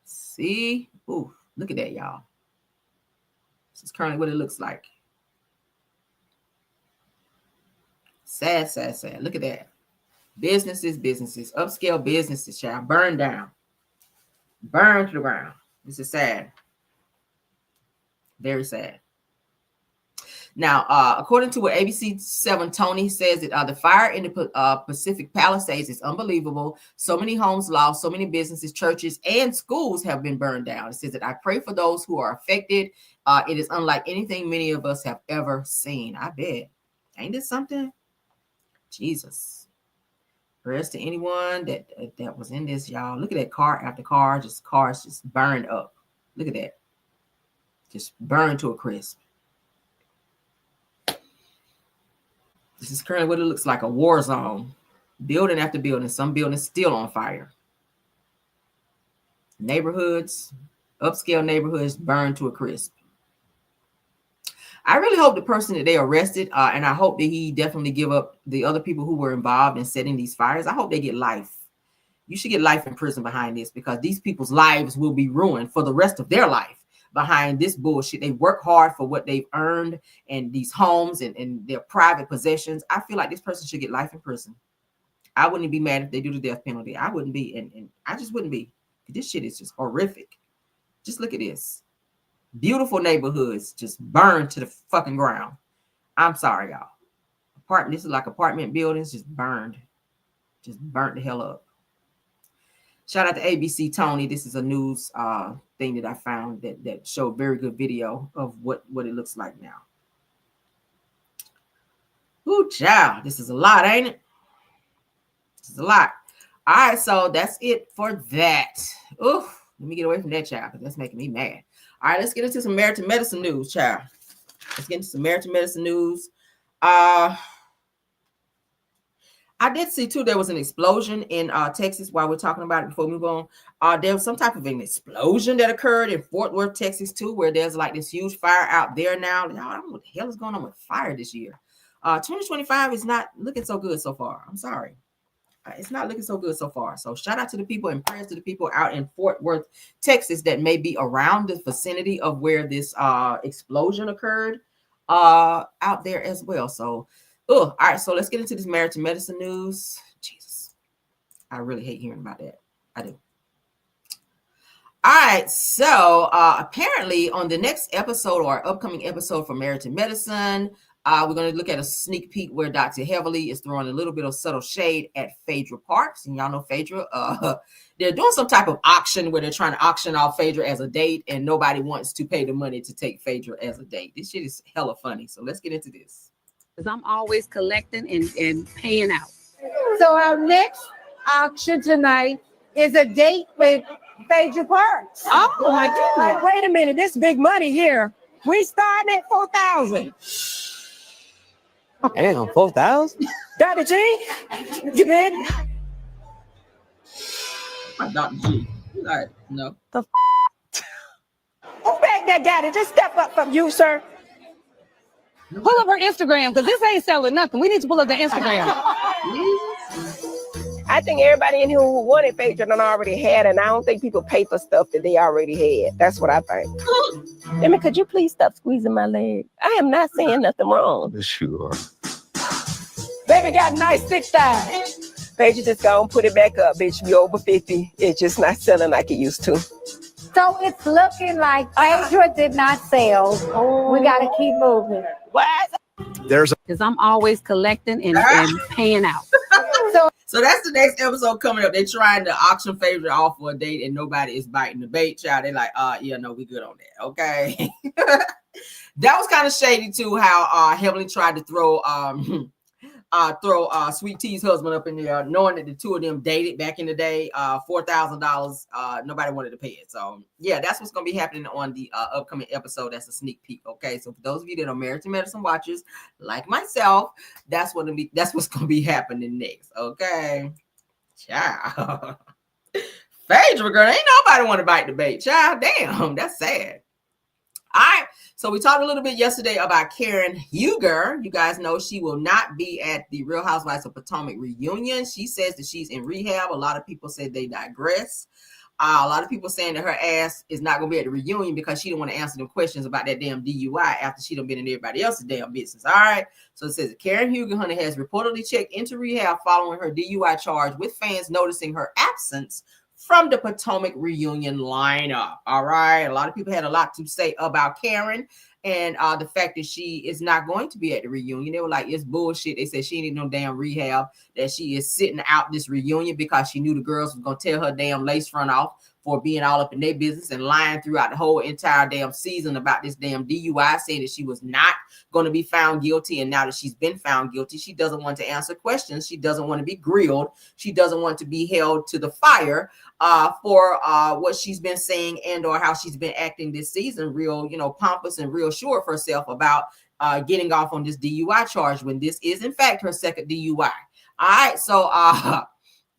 See? Ooh. Look at that, y'all. This is currently what it looks like. Sad, sad, sad. Look at that. Businesses, upscale businesses, child, burned down. Burned to the ground. This is sad. Very sad. Now, according to what ABC7 Tony says, that the fire in the Pacific Palisades is unbelievable. So many homes lost, so many businesses, churches, and schools have been burned down. It says that I pray for those who are affected. It is unlike anything many of us have ever seen. I bet. Ain't this something? Jesus. Prayers to anyone that was in this, y'all. Look at that car after car, just cars just burned up. Look at that. Just burned to a crisp. This is currently what it looks like, a war zone. Building after building, some buildings still on fire. Neighborhoods, upscale neighborhoods burned to a crisp. I really hope the person that they arrested, and I hope that he definitely give up the other people who were involved in setting these fires. I hope they get life. You should get life in prison behind this, because these people's lives will be ruined for the rest of their life behind this bullshit. They work hard for what they've earned and these homes and their private possessions. I feel like this person should get life in prison. I wouldn't be mad if they do the death penalty. I wouldn't be, and I just wouldn't be. This shit is just horrific. Just look at this. Beautiful neighborhoods just burned to the fucking ground. I'm sorry, y'all. This is like apartment buildings just burned. Just burnt the hell up. Shout out to ABC Tony. This is a news thing that I found that showed very good video of what it looks like now. Ooh, child. This is a lot, ain't it? This is a lot. All right, so that's it for that. Oof. Let me get away from that, child, because that's making me mad. All right, let's get into some marriage and medicine news, child. Let's get into some marriage and medicine news. I did see, too, there was an explosion in Texas while we're talking about it before we move on. There was some type of an explosion that occurred in Fort Worth, Texas, too, where there's like this huge fire out there now. Y'all, I don't know what the hell is going on with fire this year. 2025 is not looking so good so far. I'm sorry. It's not looking so good so far. So shout out to the people and prayers to the people out in Fort Worth, Texas, that may be around the vicinity of where this explosion occurred out there as well. So, all right. So let's get into this marriage and medicine news. Jesus, I really hate hearing about that. I do. All right. So apparently on the next episode or upcoming episode for Marriage and Medicine, we're going to look at a sneak peek where Dr. Heavily is throwing a little bit of subtle shade at Phaedra Parks. And y'all know Phaedra, they're doing some type of auction where they're trying to auction off Phaedra as a date, and nobody wants to pay the money to take Phaedra as a date. This shit is hella funny. So let's get into this. Because I'm always collecting and paying out. So our next auction tonight is a date with Phaedra Parks. Oh my goodness. Wait a minute, this big money here. We starting at $4,000. Damn, 4,000? Dr. G, you bid? Dr. G. Like, no. Who back there got it? Just step up from you, sir. Pull up her Instagram, because this ain't selling nothing. We need to pull up the Instagram. I think everybody in here who wanted Phaedra done already had, and I don't think people pay for stuff that they already had. That's what I think. Emma, could you please stop squeezing my leg? I am not saying nothing wrong. Sure. Baby got a nice thick thigh. Phaedra, just go and put it back up, bitch. You over 50. It's just not selling like it used to. So it's looking like Phaedra did not sell. We got to keep moving. What? Because I'm always collecting and paying out. So that's the next episode coming up. They're trying to auction Phaedra off for a date, and nobody is biting the bait, child. They're like, yeah, no, we good on that. Okay. That was kind of shady too, how Heavenly tried to throw Sweet T's husband up in there, knowing that the two of them dated back in the day. $4,000. Nobody wanted to pay it. So yeah, that's what's gonna be happening on the upcoming episode. That's a sneak peek. Okay, so for those of you that are Marriage and Medicine watchers like myself, that's what's gonna be happening next. Okay, child. Phaedra, girl, ain't nobody want to bite the bait, child. Damn, that's sad. All right. So we talked a little bit yesterday about Karen Huger. You guys know she will not be at the Real Housewives of Potomac reunion. She says that she's in rehab. A lot of people said they digress. A lot of people saying that her ass is not going to be at the reunion because she didn't want to answer them questions about that damn DUI after she done been in everybody else's damn business. All right. So it says that Karen Huger, honey, has reportedly checked into rehab following her DUI charge, with fans noticing her absence from the Potomac reunion lineup. All right. A lot of people had a lot to say about Karen and the fact that she is not going to be at the reunion. They were like, it's bullshit. They said she ain't no damn rehab, that she is sitting out this reunion because she knew the girls was going to tear her damn lace front off for being all up in their business and lying throughout the whole entire damn season about this damn DUI, saying that she was not going to be found guilty. And now that she's been found guilty, she doesn't want to answer questions. She doesn't want to be grilled. She doesn't want to be held to the fire for what she's been saying and or how she's been acting this season, real, pompous and real sure of herself about getting off on this DUI charge when this is in fact her second DUI. All right. So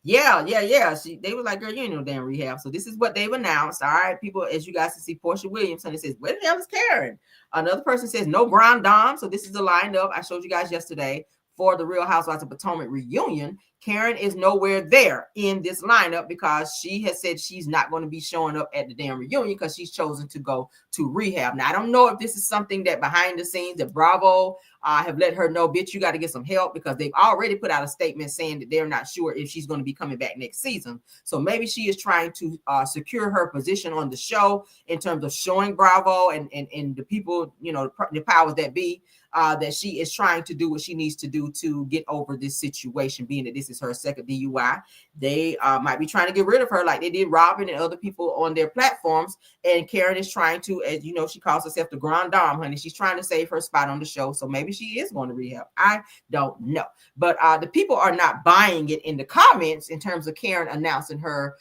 Yeah. They were like, girl, you ain't no damn rehab. So this is what they've announced. All right, people, as you guys can see, Portia Williamson, it says, where the hell is Karen? Another person says, no Grand Dame. So this is the lineup I showed you guys yesterday for the Real Housewives of Potomac reunion. Karen is nowhere there in this lineup because she has said she's not going to be showing up at the damn reunion because she's chosen to go to rehab. Now, I don't know if this is something that behind the scenes that Bravo have let her know, bitch, you got to get some help, because they've already put out a statement saying that they're not sure if she's going to be coming back next season. So maybe she is trying to secure her position on the show in terms of showing Bravo and the people, you know, the powers that be, that she is trying to do what she needs to do to get over this situation, being that this is her second DUI. They might be trying to get rid of her like they did Robin and other people on their platforms. And Karen is trying to, as you know, she calls herself the Grand Dame, honey. She's trying to save her spot on the show. So maybe she is going to rehab. I don't know. But the people are not buying it in the comments in terms of Karen announcing her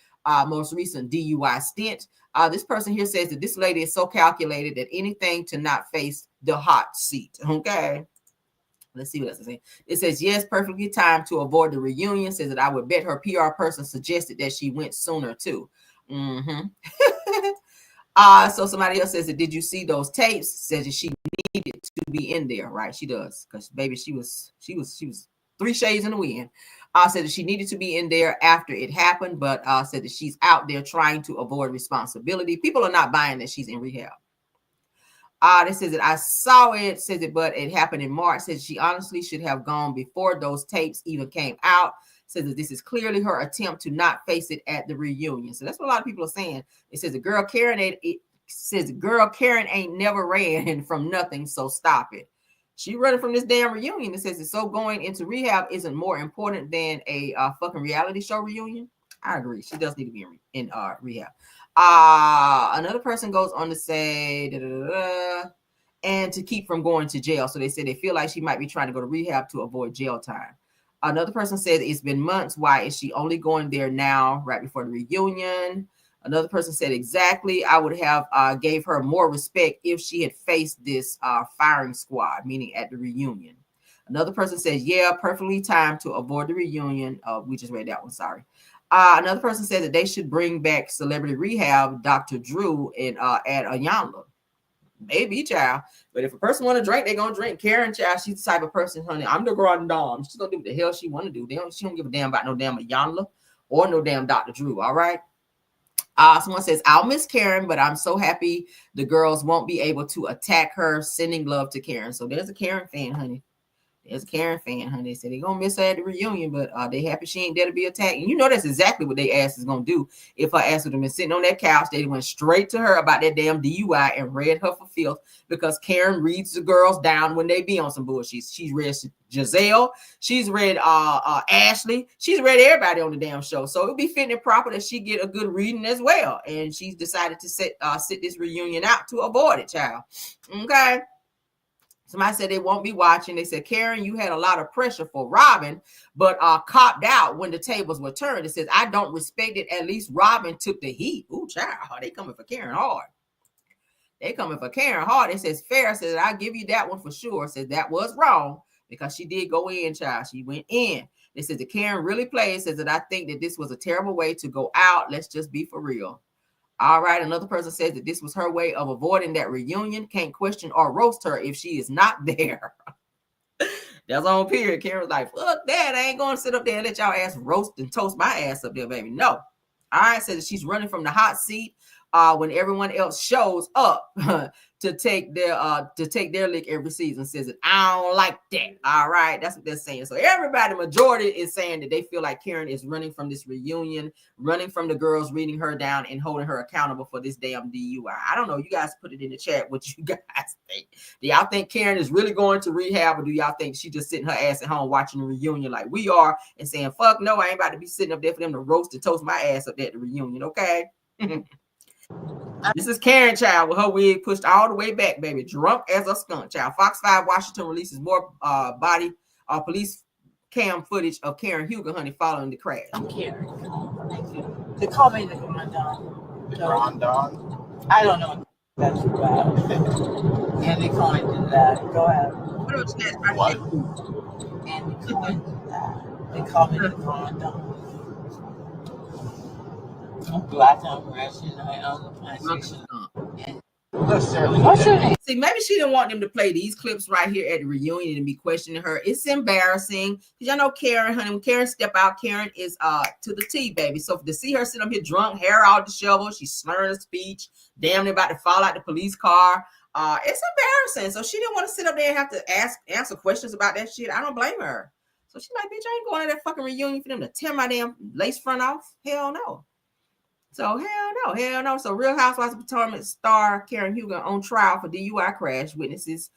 most recent DUI stint. This person here says that this lady is so calculated that anything to not face the hot seat. Okay. Let's see what else it says. It says, yes, perfectly timed to avoid the reunion. Says that I would bet her PR person suggested that she went sooner too. So somebody else says that, did you see those tapes? Says that she needed to be in there, right? She does, because baby, she was 3 shades in the wind. Said that she needed to be in there after it happened, but said that she's out there trying to avoid responsibility. People are not buying that she's in rehab. It says that I saw it, says it, but it happened in March. Says she honestly should have gone before those tapes even came out. Says that this is clearly her attempt to not face it at the reunion. So that's what a lot of people are saying. It says the girl Karen ain't never ran from nothing, so stop it. She running from this damn reunion. It says, so going into rehab isn't more important than a fucking reality show reunion. I agree. She does need to be in rehab. Another person goes on to say, and to keep from going to jail. So they say they feel like she might be trying to go to rehab to avoid jail time. Another person said it's been months. Why is she only going there now, right before the reunion? Another person said, exactly. I would have gave her more respect if she had faced this firing squad, meaning at the reunion. Another person said, yeah, perfectly timed to avoid the reunion. We just read that one, sorry. Another person said that they should bring back Celebrity Rehab, Dr. Drew, and add Ayanla. Maybe, child. But if a person want to drink, they're going to drink. Karen, child, she's the type of person, honey, I'm the Grand Dame. She's going to do what the hell she want to do. She don't give a damn about no damn Ayanla or no damn Dr. Drew, all right? Someone says, I'll miss Karen, but I'm so happy the girls won't be able to attack her, sending love to Karen. So there's a Karen fan, honey. There's a Karen fan, honey. They said they're going to miss her at the reunion, but they happy she ain't there to be attacked. And you know that's exactly what they ass is going to do. If her ass would have been sitting on that couch, they went straight to her about that damn DUI and read her for filth, because Karen reads the girls down when they be on some bullshit. She's read Giselle. She's read Ashley. She's read everybody on the damn show. So it would be fitting and proper that she get a good reading as well. And she's decided to sit this reunion out to avoid it, child. Okay. Somebody said they won't be watching. They said, Karen, you had a lot of pressure for Robin, but copped out when the tables were turned. It says, I don't respect it. At least Robin took the heat. Ooh, child, they coming for Karen hard. They coming for Karen hard. It says, fair, says, I'll give you that one for sure. It says, that was wrong, because she did go in, child. She went in. It says, the Karen really played. It says that I think that this was a terrible way to go out. Let's just be for real. All right. Another person says that this was her way of avoiding that reunion. Can't question or roast her if she is not there. That's on period. Karen's like, fuck that. I ain't going to sit up there and let y'all ass roast and toast my ass up there, baby. No. All right. Says that she's running from the hot seat when everyone else shows up to take their lick every season. Says that I don't like that. All right. That's what they're saying. So everybody, majority is saying that they feel like Karen is running from this reunion, running from the girls reading her down and holding her accountable for this damn DUI. I don't know. You guys put it in the chat what you guys think. Do y'all think Karen is really going to rehab, or do y'all think she just sitting her ass at home watching the reunion like we are and saying, fuck no, I ain't about to be sitting up there for them to roast and toast my ass up there at the reunion, okay? This is Karen, child, with her wig pushed all the way back, baby, drunk as a skunk, child. Fox 5 Washington releases more police cam footage of Karen Huger, honey, following the crash. I'm Karen. Thank you. They call me the Grand Dame. The Grand Dame? I don't know what that's about. And they call me that. Go ahead. What? And they call me that. They call me the Grand Dame. Black American night on the plantation. What's your name? See, maybe she didn't want them to play these clips right here at the reunion and be questioning her. It's embarrassing because y'all know Karen, honey. When Karen step out, Karen is to the T, baby. So to see her sit up here drunk, hair all disheveled, she's slurring her speech, damn near about to fall out the police car. It's embarrassing. So she didn't want to sit up there and have to answer questions about that shit. I don't blame her. So she's like, bitch, I ain't going to that fucking reunion for them to tear my damn lace front off. Hell no. So hell no. So Real Housewives of Potomac star Karen Huger on trial for DUI crash. Witnesses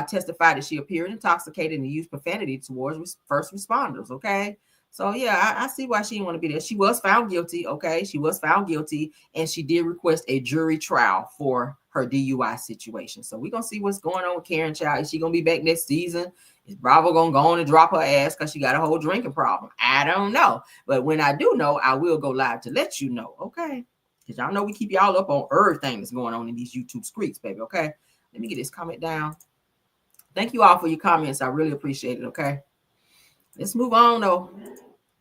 testified that she appeared intoxicated and used profanity towards first responders. Okay. So yeah, I see why she didn't want to be there. She was found guilty. Okay. She was found guilty and she did request a jury trial for her DUI situation. So we're going to see what's going on with Karen Child. Is she going to be back next season? Is Bravo going to go on and drop her ass because she got a whole drinking problem? I don't know. But when I do know, I will go live to let you know. Okay. Because y'all know we keep y'all up on everything that's going on in these YouTube streets, baby. Okay. Let me get this comment down. Thank you all for your comments. I really appreciate it. Okay. Let's move on, though.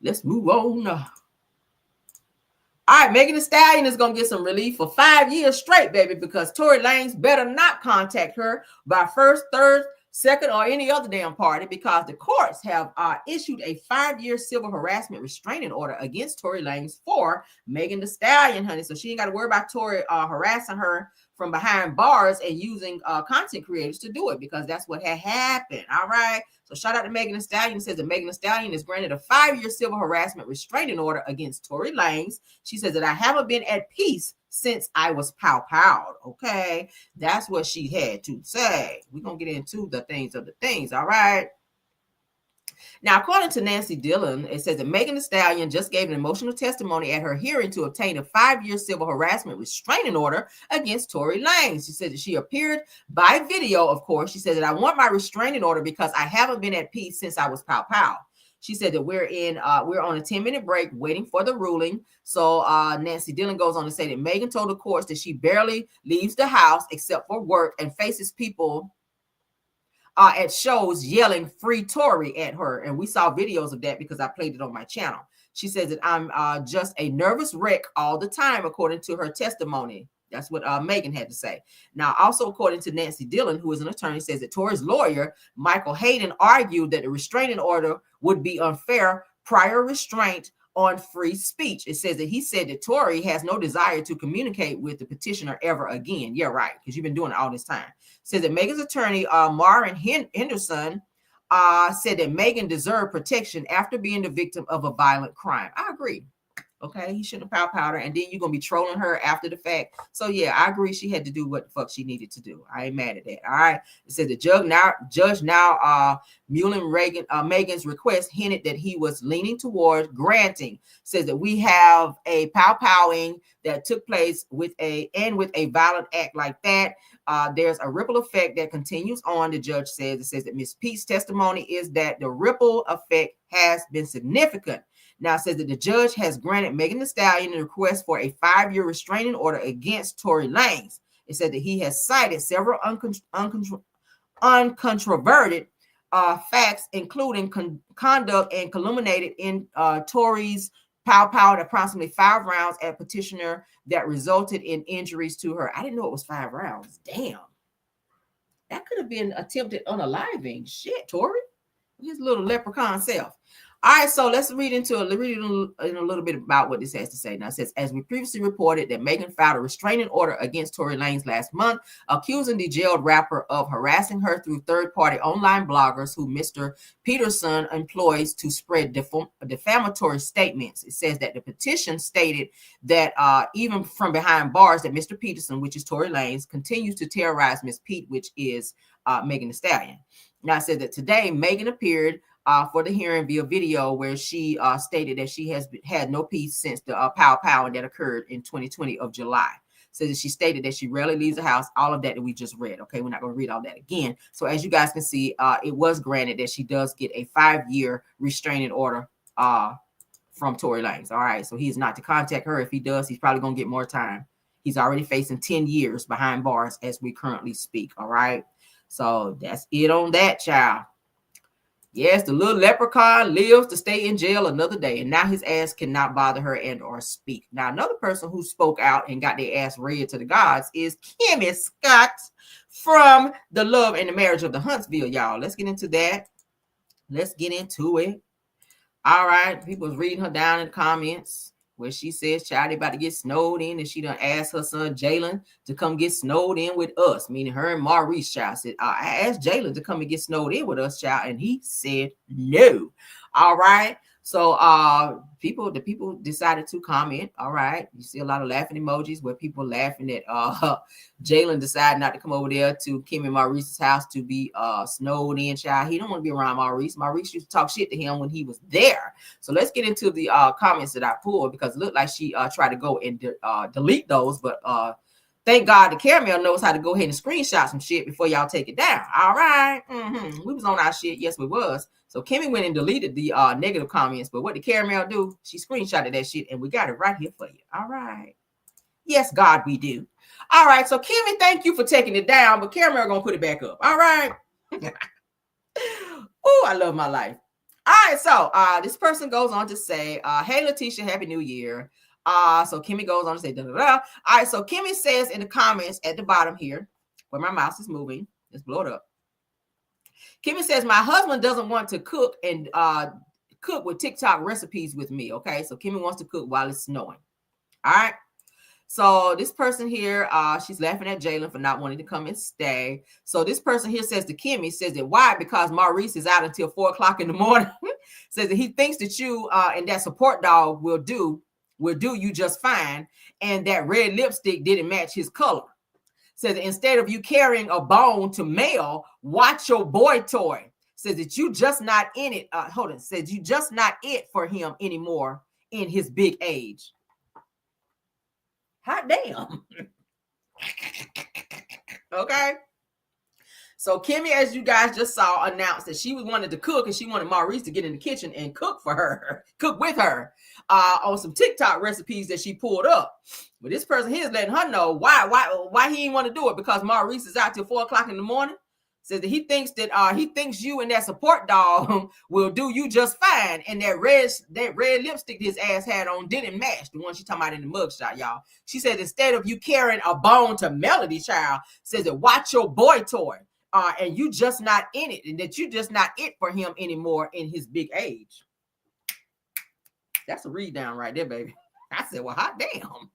Let's move on. All right, Megan Thee Stallion is going to get some relief for 5 years straight, baby, because Tory Lanez better not contact her by first, third, second, or any other damn party because the courts have issued a 5-year civil harassment restraining order against Tory Lanez for Megan Thee Stallion, honey. So she ain't got to worry about Tory harassing her from behind bars and using content creators to do it because that's what had happened. All right. So shout out to Megan Thee Stallion. It says that Megan Thee Stallion is granted a 5-year civil harassment restraining order against Tory Lanez. She says that I haven't been at peace since I was pow-powed. Okay. That's what she had to say. We're going to get into the things of the things. All right. Now, according to Nancy Dillon, it says that Megan Thee Stallion just gave an emotional testimony at her hearing to obtain a 5-year civil harassment restraining order against Tory Lanez. She said that she appeared by video, of course. She said that I want my restraining order because I haven't been at peace since I was pow-pow. She said that we're on a 10-minute break waiting for the ruling. So Nancy Dillon goes on to say that Megan told the courts that she barely leaves the house except for work and faces people at shows yelling "Free Tory" at her. And we saw videos of that because I played it on my channel. She says that I'm just a nervous wreck all the time, according to her testimony. That's what Megan had to say. Now, also according to Nancy Dillon, who is an attorney, says that Tory's lawyer, Michael Hayden, argued that the restraining order would be unfair prior restraint on free speech. It says that he said that Tory has no desire to communicate with the petitioner ever again. Yeah, right, because you've been doing it all this time. Says that Megan's attorney, Marin Henderson, said that Megan deserved protection after being the victim of a violent crime. I agree. Okay, he shouldn't have powder, and then you're gonna be trolling her after the fact. So yeah, I agree. She had to do what the fuck she needed to do. I ain't mad at that. All right. It said the judge now mulling Megan's request hinted that he was leaning toward granting. Says that we have a pow-powing that took place with a violent act like that. There's a ripple effect that continues on. The judge says. It says that Ms. Pete's testimony is that the ripple effect has been significant. Now it says that the judge has granted Megan Thee Stallion a request for a 5-year restraining order against Tory Lanez. It said that he has cited several uncontroverted facts, including conduct and culminated in Tory's pow at approximately 5 rounds at petitioner that resulted in injuries to her. I didn't know it was 5 rounds. Damn. That could have been attempted unaliving. Shit, Tory. His little leprechaun self. All right, so let's read in a little bit about what this has to say. Now, it says, as we previously reported, that Megan filed a restraining order against Tory Lanez last month, accusing the jailed rapper of harassing her through third-party online bloggers who Mr. Peterson employs to spread defamatory statements. It says that the petition stated that even from behind bars, that Mr. Peterson, which is Tory Lanez, continues to terrorize Miss Pete, which is Megan Thee Stallion. Now, it said that today Megan appeared for the hearing via video where she stated that she has had no peace since the pow that occurred in 2020 of July. So that she stated that she rarely leaves the house, all of that we just read. Okay, we're not going to read all that again. So as you guys can see, it was granted that she does get a 5-year restraining order from Tory Lanez. All right, so he's not to contact her. If he does, he's probably going to get more time. He's already facing 10 years behind bars as we currently speak. All right, so that's it on that, child. Yes, the little leprechaun lives to stay in jail another day, and now his ass cannot bother her and or speak. Now, another person who spoke out and got their ass read to the gods is Kimmy Scott from The Love and the Marriage of the Huntsville, y'all. Let's get into that. Let's get into it. All right, people was reading her down in the comments where she says, child, they about to get snowed in, and she done asked her son Jalen to come get snowed in with us, meaning her and Maurice, child. Said, I asked Jalen to come and get snowed in with us, child, and he said no. All right. So the people decided to comment. All right. You see a lot of laughing emojis where people laughing at Jalen decided not to come over there to Kim and Maurice's house to be snowed in, child. He don't want to be around Maurice. Maurice used to talk shit to him when he was there. So let's get into the comments that I pulled, because it looked like she tried to go and delete those, but thank God the caramel knows how to go ahead and screenshot some shit before y'all take it down. All right. We was on our shit. Yes, we was. So Kimmy went and deleted the negative comments, but what did caramel do? She screenshotted that shit, and we got it right here for you. All right. Yes, God, we do. All right. So Kimmy, thank you for taking it down, but caramel gonna put it back up. All right. Oh, I love my life. All right. So this person goes on to say, hey, Letitia, Happy New Year. So Kimmy goes on to say, da, da, da. All right, so Kimmy says in the comments at the bottom here, where my mouse is moving, let's blow it up. Kimmy says, my husband doesn't want to cook and cook with TikTok recipes with me. Okay, so Kimmy wants to cook while it's snowing. All right. So this person here, she's laughing at Jalen for not wanting to come and stay. So this person here says to Kimmy, says that why? Because Maurice is out until 4 o'clock in the morning. Says that he thinks that you and that support dog will do you just fine, and that red lipstick didn't match his color. Says that instead of you carrying a bone to mail, watch your boy toy. Says that you just not in it. Says you just not it for him anymore in his big age. Hot damn. Okay. So Kimmy, as you guys just saw, announced that she wanted to cook, and she wanted Maurice to get in the kitchen and cook for her, cook with her on some TikTok recipes that she pulled up. But this person here is letting her know why he didn't want to do it, because Maurice is out till 4 o'clock in the morning. Says that he thinks you and that support dog will do you just fine, and that red lipstick his ass had on didn't match the one she talking about in the mugshot, y'all. She said instead of you carrying a bone to Melody, child, says that watch your boy toy. And you just not in it, and that you just not it for him anymore in his big age. That's a read down right there, baby. I said, well, hot damn.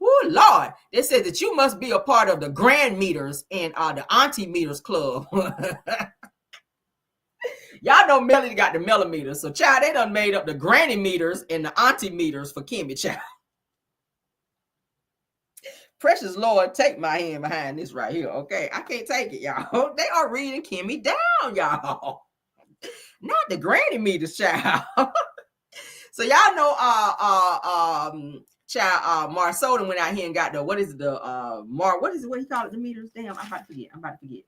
Oh, Lord. They said that you must be a part of the grand meters and the auntie meters club. Y'all know Melody got the millimeters. So, child, they done made up the granny meters and the auntie meters for Kimmy, child. Precious Lord, take my hand behind this right here, okay? I can't take it, y'all. They are reading Kimmy down, y'all. Not the granny meters, child. So y'all know, Mar Soden went out here and got the, what he called it, the meters? Damn, I'm about to forget.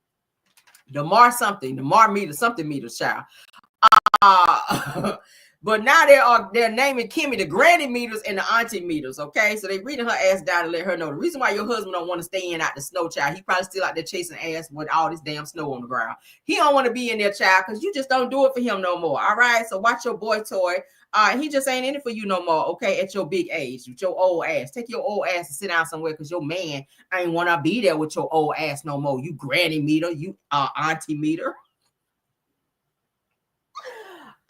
The Mar meter, something meters, child. But now they're naming Kimmy the granny meters and the auntie meters, okay? So they reading her ass down to let her know the reason why your husband don't want to stay in out the snow, child. He probably still out there chasing ass with all this damn snow on the ground. He don't want to be in there, child, because you just don't do it for him no more, all right? So watch your boy toy. He just ain't in it for you no more, okay? At your big age, with your old ass. Take your old ass and sit down somewhere, because your man ain't want to be there with your old ass no more. You granny meter, you auntie meter.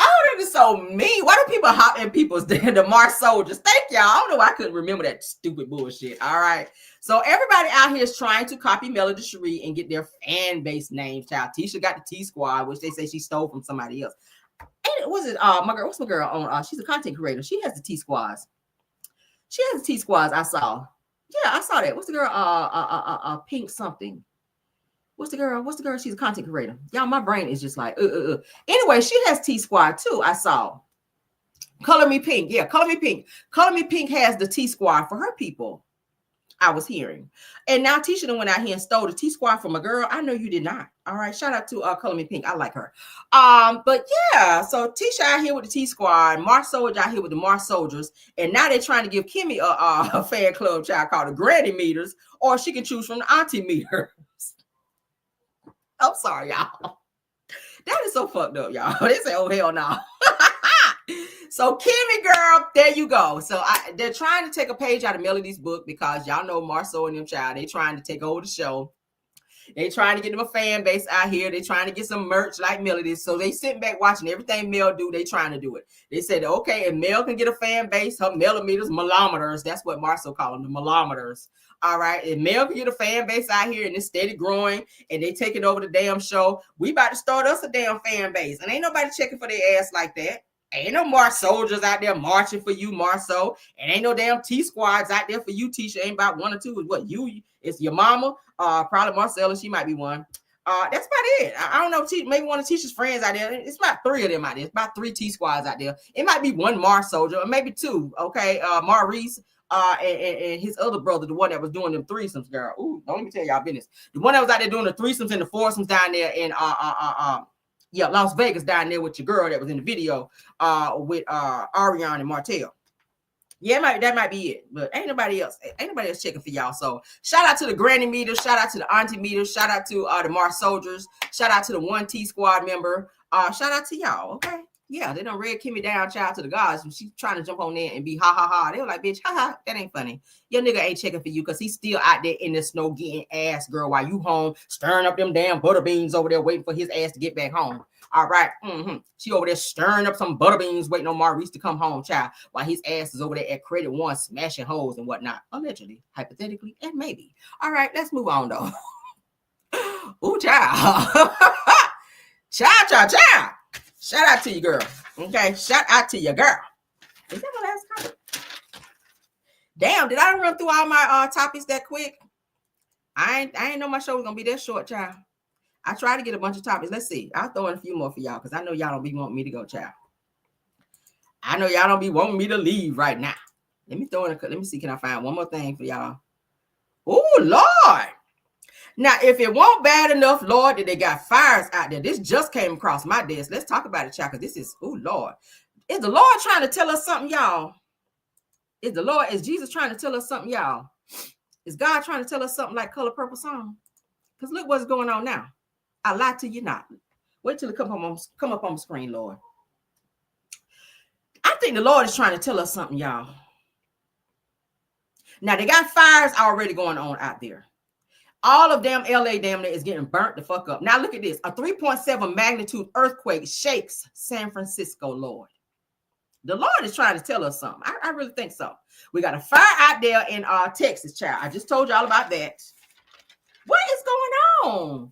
Oh, that is so mean. Why do people hop in people's the Mars soldiers? Thank y'all. I don't know why I couldn't remember that stupid bullshit. All right. So everybody out here is trying to copy Melody Cherie and get their fan base names. Child, Tisha got the T Squad, which they say she stole from somebody else. And what's my girl on? She's a content creator. She has the T Squads. She has the T Squads. I saw. Yeah, I saw that. What's the girl? Pink something. What's the girl? She's a content creator. Y'all, my brain is just like, Anyway, she has T Squad too. I saw. Color Me Pink. Yeah, Color Me Pink. Color Me Pink has the T Squad for her people. I was hearing. And now Tisha done went out here and stole the T Squad from a girl. I know you did not. All right. Shout out to Color Me Pink. I like her. But yeah, so Tisha out here with the T Squad, Mars Soldier out here with the Mars Soldiers, and now they're trying to give Kimmy a fan club child called the Granny Meters, or she can choose from the Auntie Meter. I'm sorry, y'all. That is so fucked up, y'all. They say, oh, hell no. So Kimmy, girl, there you go. So they're trying to take a page out of Melody's book because y'all know Marceau and them child. They trying to take over the show. They trying to get them a fan base out here. They trying to get some merch like Melody. So they sitting back watching everything Mel do. They trying to do it. They said, okay, if Mel can get a fan base, her millimeters, millimeters. That's what Marceau call them, the millimeters. All right. If Mel can get a fan base out here and it's steady growing and they taking over the damn show, we about to start us a damn fan base. And ain't nobody checking for their ass like that. Ain't no more soldiers out there marching for you, Marceau. And ain't no damn T-squads out there for you, Tisha. Ain't about one or two. Is what you? It's your mama. Probably Marcella. She might be one. That's about it. I don't know. Maybe one of Tisha's friends out there. It's about 3 of them out there. It's about 3 T-squads out there. It might be one Mars soldier or maybe 2. Okay. Maurice and his other brother, the one that was doing them threesomes, girl. Ooh, don't let me tell y'all business. The one that was out there doing the threesomes and the foursomes down there in Las Vegas down there with your girl that was in the video with Ariane and Martell. Yeah, that might be it, but ain't nobody else checking for y'all. So shout out to the granny meters, shout out to the auntie meters, shout out to the Mars soldiers, shout out to the 1 T squad member, shout out to y'all. Okay, yeah, they done read Kimmy down, child to the gods, and she's trying to jump on there and be ha ha ha. They were like, bitch, ha ha, that ain't funny. Your nigga ain't checking for you because he's still out there in the snow getting ass, girl, while you home stirring up them damn butter beans over there waiting for his ass to get back home. All right. She over there stirring up some butter beans, waiting on Maurice to come home, child, while his ass is over there at Credit One smashing hoes and whatnot. Allegedly, hypothetically, and maybe. All right, let's move on though. Ooh, child. Child. Shout out to you, girl. Okay, shout out to your girl. Is that my last comment? Damn, did I run through all my topics that quick? I ain't know my show was gonna be that short, child. I try to get a bunch of topics. Let's see. I'll throw in a few more for y'all because I know y'all don't be wanting me to go, child. I know y'all don't be wanting me to leave right now. Let me see. Can I find one more thing for y'all? Oh, Lord. Now, if it won't bad enough, Lord, that they got fires out there. This just came across my desk. Let's talk about it, child, because this is, oh, Lord. Is the Lord trying to tell us something, y'all? Is Jesus trying to tell us something, y'all? Is God trying to tell us something like Color Purple Song? Because look what's going on now. I lie to you not. Wait till it come up on the screen, Lord. I think the Lord is trying to tell us something, y'all. Now, they got fires already going on out there. All of them LA damn near is getting burnt the fuck up. Now, look at this. A 3.7 magnitude earthquake shakes San Francisco, Lord. The Lord is trying to tell us something. I really think so. We got a fire out there in Texas, child. I just told y'all about that. What is going on?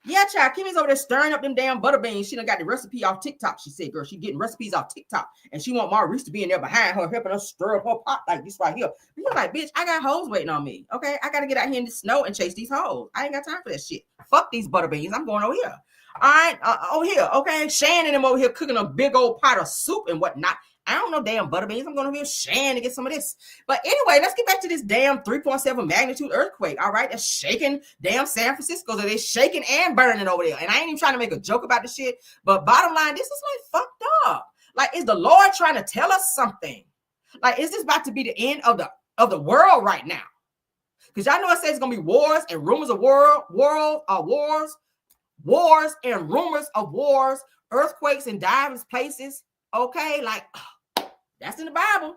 Yeah, child, Kimmy's over there stirring up them damn butter beans. She done got the recipe off TikTok. She said, girl, she getting recipes off TikTok. And she want Maurice to be in there behind her, helping her stir up her pot like this right here. But you're like, bitch, I got hoes waiting on me. Okay, I got to get out here in the snow and chase these hoes. I ain't got time for that shit. Fuck these butter beans. I'm going over here. All right, over here, okay? Shan and them over here cooking a big old pot of soup and whatnot. I don't know damn butter beans. I'm going to be Shan to get some of this. But anyway, let's get back to this damn 3.7 magnitude earthquake. All right, that's shaking damn San Francisco. So they're shaking and burning over there. And I ain't even trying to make a joke about the shit. But bottom line, this is like fucked up. Like, is the Lord trying to tell us something? Like, is this about to be the end of the world right now? Because y'all know it says it's going to be wars and rumors of wars and rumors of wars, earthquakes in diverse places. Okay, like, that's in the Bible.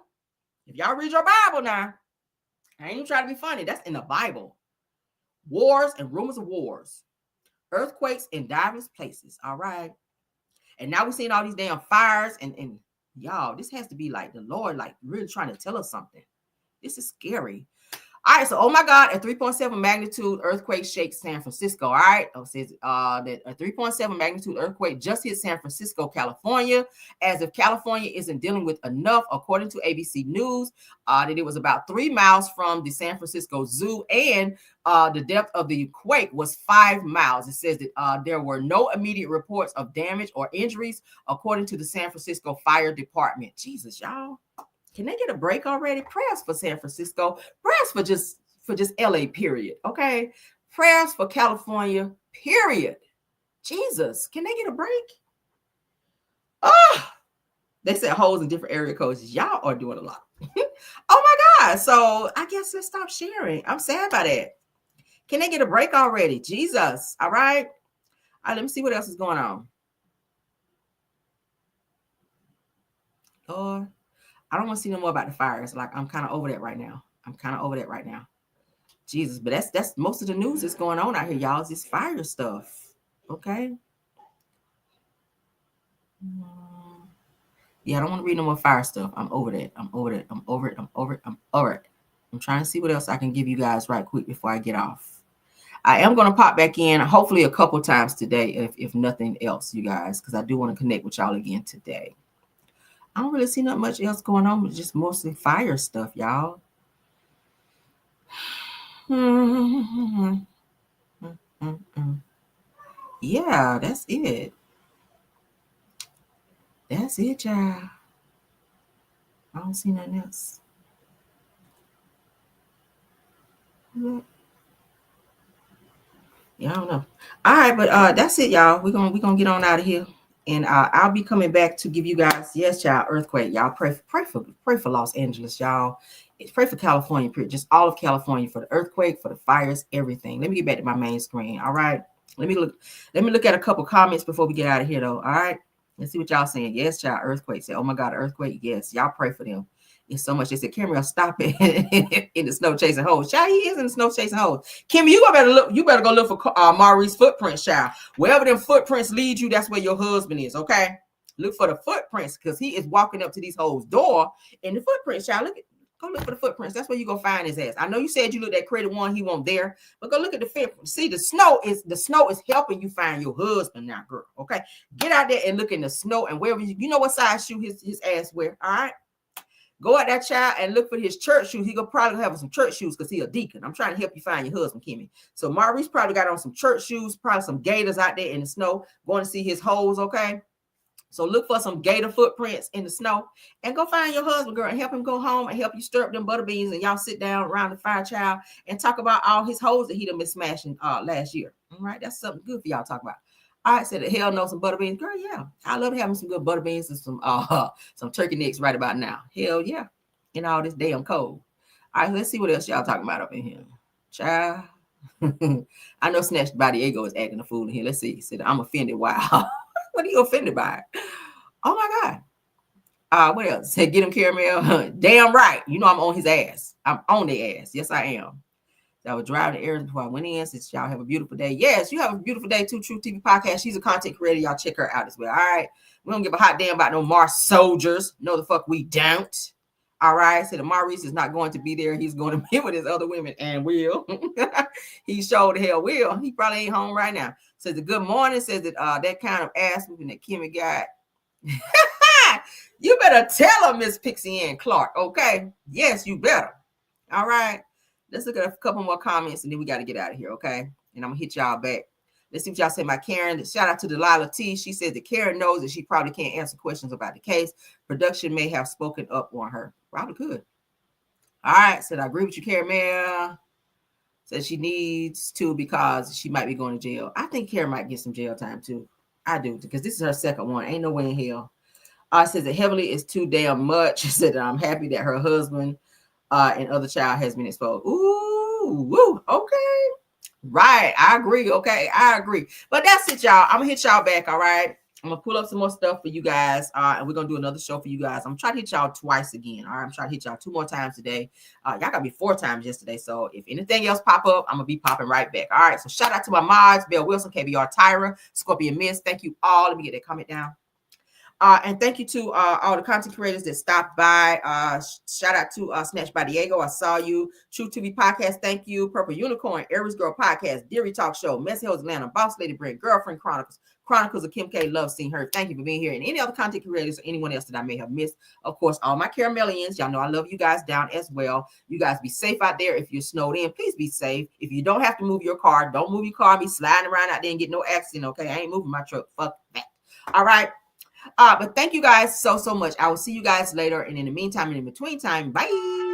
If y'all read your Bible now, I ain't even trying to be funny. That's in the Bible. Wars and rumors of wars. Earthquakes in diverse places. All right. And now we're seeing all these damn fires. And y'all, this has to be like the Lord, like, really trying to tell us something. This is scary. All right, so, oh my God, a 3.7 magnitude earthquake shakes San Francisco. All right, it says that a 3.7 magnitude earthquake just hit San Francisco, California, as if California isn't dealing with enough, according to ABC News, that it was about 3 miles from the San Francisco Zoo, and the depth of the quake was 5 miles. It says that there were no immediate reports of damage or injuries, according to the San Francisco Fire Department. Jesus, y'all. Can they get a break already? Prayers for San Francisco. Prayers for just LA, period. Okay. Prayers for California, period. Jesus, can they get a break? They said holes in different area codes. Y'all are doing a lot. Oh my God. So I guess let's stop sharing. I'm sad about that. Can they get a break already? Jesus. All right. All right, let me see what else is going on. Lord, I don't want to see no more about the fires. Like, I'm kind of over that right now. Jesus, but that's most of the news that's going on out here, y'all. Is this fire stuff. Okay. Yeah, I don't want to read no more fire stuff. I'm over that. I'm over it. I'm trying to see what else I can give you guys right quick before I get off. I am going to pop back in, hopefully a couple times today, if nothing else, you guys, because I do want to connect with y'all again today. I don't really see not much else going on, but just mostly fire stuff, y'all. Yeah, that's it. That's it, y'all. I don't see nothing else. Yeah, I don't know. All right, but that's it, y'all. We're gonna get on out of here, and I'll be coming back to give you guys, yes, y'all, earthquake, y'all. Pray for Los Angeles, y'all. Pray for California, just all of California, for the earthquake, for the fires, everything. Let me get back to my main screen. All right. Let me look at a couple comments before we get out of here, though. All right. Let's see what y'all saying. Yes, y'all, earthquake. Say, oh my God, earthquake. Yes, y'all pray for them. It's so much. They said, Kimmy, stop it in the snow chasing hoes. Child, he is in the snow chasing hoes. Kimmy, you better go look for Maurice's footprints, child. Wherever them footprints lead you, that's where your husband is. Okay. Look for the footprints, because he is walking up to these hoes' door in the footprints, child. Go look for the footprints. That's where you gonna find his ass. I know you said you looked at credit one, he won't there, but go look at the footprints. See, the snow is helping you find your husband now, girl. Okay, get out there and look in the snow, and wherever you know what size shoe his ass wear. All right, go out that child and look for his church shoes. He gonna probably have some church shoes because he a deacon. I'm trying to help you find your husband, Kimmy. So Maurice probably got on some church shoes, probably some gators out there in the snow, going to see his hoes. Okay. So look for some gator footprints in the snow and go find your husband, girl, and help him go home and help you stir up them butter beans, and y'all sit down around the fire, child, and talk about all his hoes that he done been smashing last year. All right, that's something good for y'all to talk about. All right, said the hell no, some butter beans, girl. Yeah, I love having some good butter beans and some turkey necks right about now. Hell yeah, in all this damn cold. All right, let's see what else y'all talking about up in here, child. I know Snatched by Diego is acting a fool in here. Let's see. He said, I'm offended. Wow. What are you offended by? Oh my God. What else? Said, get him caramel. Damn right. You know I'm on his ass. I'm on their ass. Yes, I am. So I was driving the errands before I went in. Since y'all have a beautiful day. Yes, you have a beautiful day too. True TV Podcast. She's a content creator. Y'all check her out as well. All right. We don't give a hot damn about no Mars soldiers. No, the fuck we don't. All right. So the Maurice is not going to be there. He's going to be with his other women and will. He sure the hell will. He probably ain't home right now. Says the good morning. Says that that kind of ass whooping that Kimmy got. You better tell her, Miss Pixie Ann Clark. Okay. Yes, you better. All right. Let's look at a couple more comments and then we got to get out of here. Okay. And I'm gonna hit y'all back. Let's see what y'all say about Karen. Shout out to Delilah T. She said that Karen knows that she probably can't answer questions about the case. Production may have spoken up on her. Probably could. All right. Said I agree with you, Karen. Said she needs to because she might be going to jail. I think Karen might get some jail time too. I do, because this is her second one. Ain't no way in hell. Says that heavily is too damn much. She said that I'm happy that her husband and other child has been exposed. Ooh, okay. Right. I agree. Okay. I agree. But that's it, y'all. I'm gonna hit y'all back. All right. I'm gonna pull up some more stuff for you guys. And we're gonna do another show for you guys. I'm trying to hit y'all twice again. All right. I'm trying to hit y'all 2 more times today. Y'all got me 4 times yesterday. So if anything else pop up, I'm gonna be popping right back. All right. So shout out to my mods, Belle Wilson, KBR Tyra, Scorpion Miss. Thank you all. Let me get that comment down. And thank you to all the content creators that stopped by. Shout out to Snatched by Diego. I saw you. True TV Podcast. Thank you. Purple Unicorn, Aries Girl Podcast, Deary Talk Show, Messy Hills Atlanta, Boss Lady Brent, Girlfriend Chronicles of Kim K. Love Seeing Her. Thank you for being here. And any other content creators or anyone else that I may have missed. Of course, all my Caramelians. Y'all know I love you guys down as well. You guys be safe out there. If you're snowed in, please be safe. If you don't have to move your car, don't move your car. Be sliding around out there and get no accident. Okay, I ain't moving my truck. Fuck that. All right. But thank you guys so much. I will see you guys later. And in the meantime, and in between time, bye.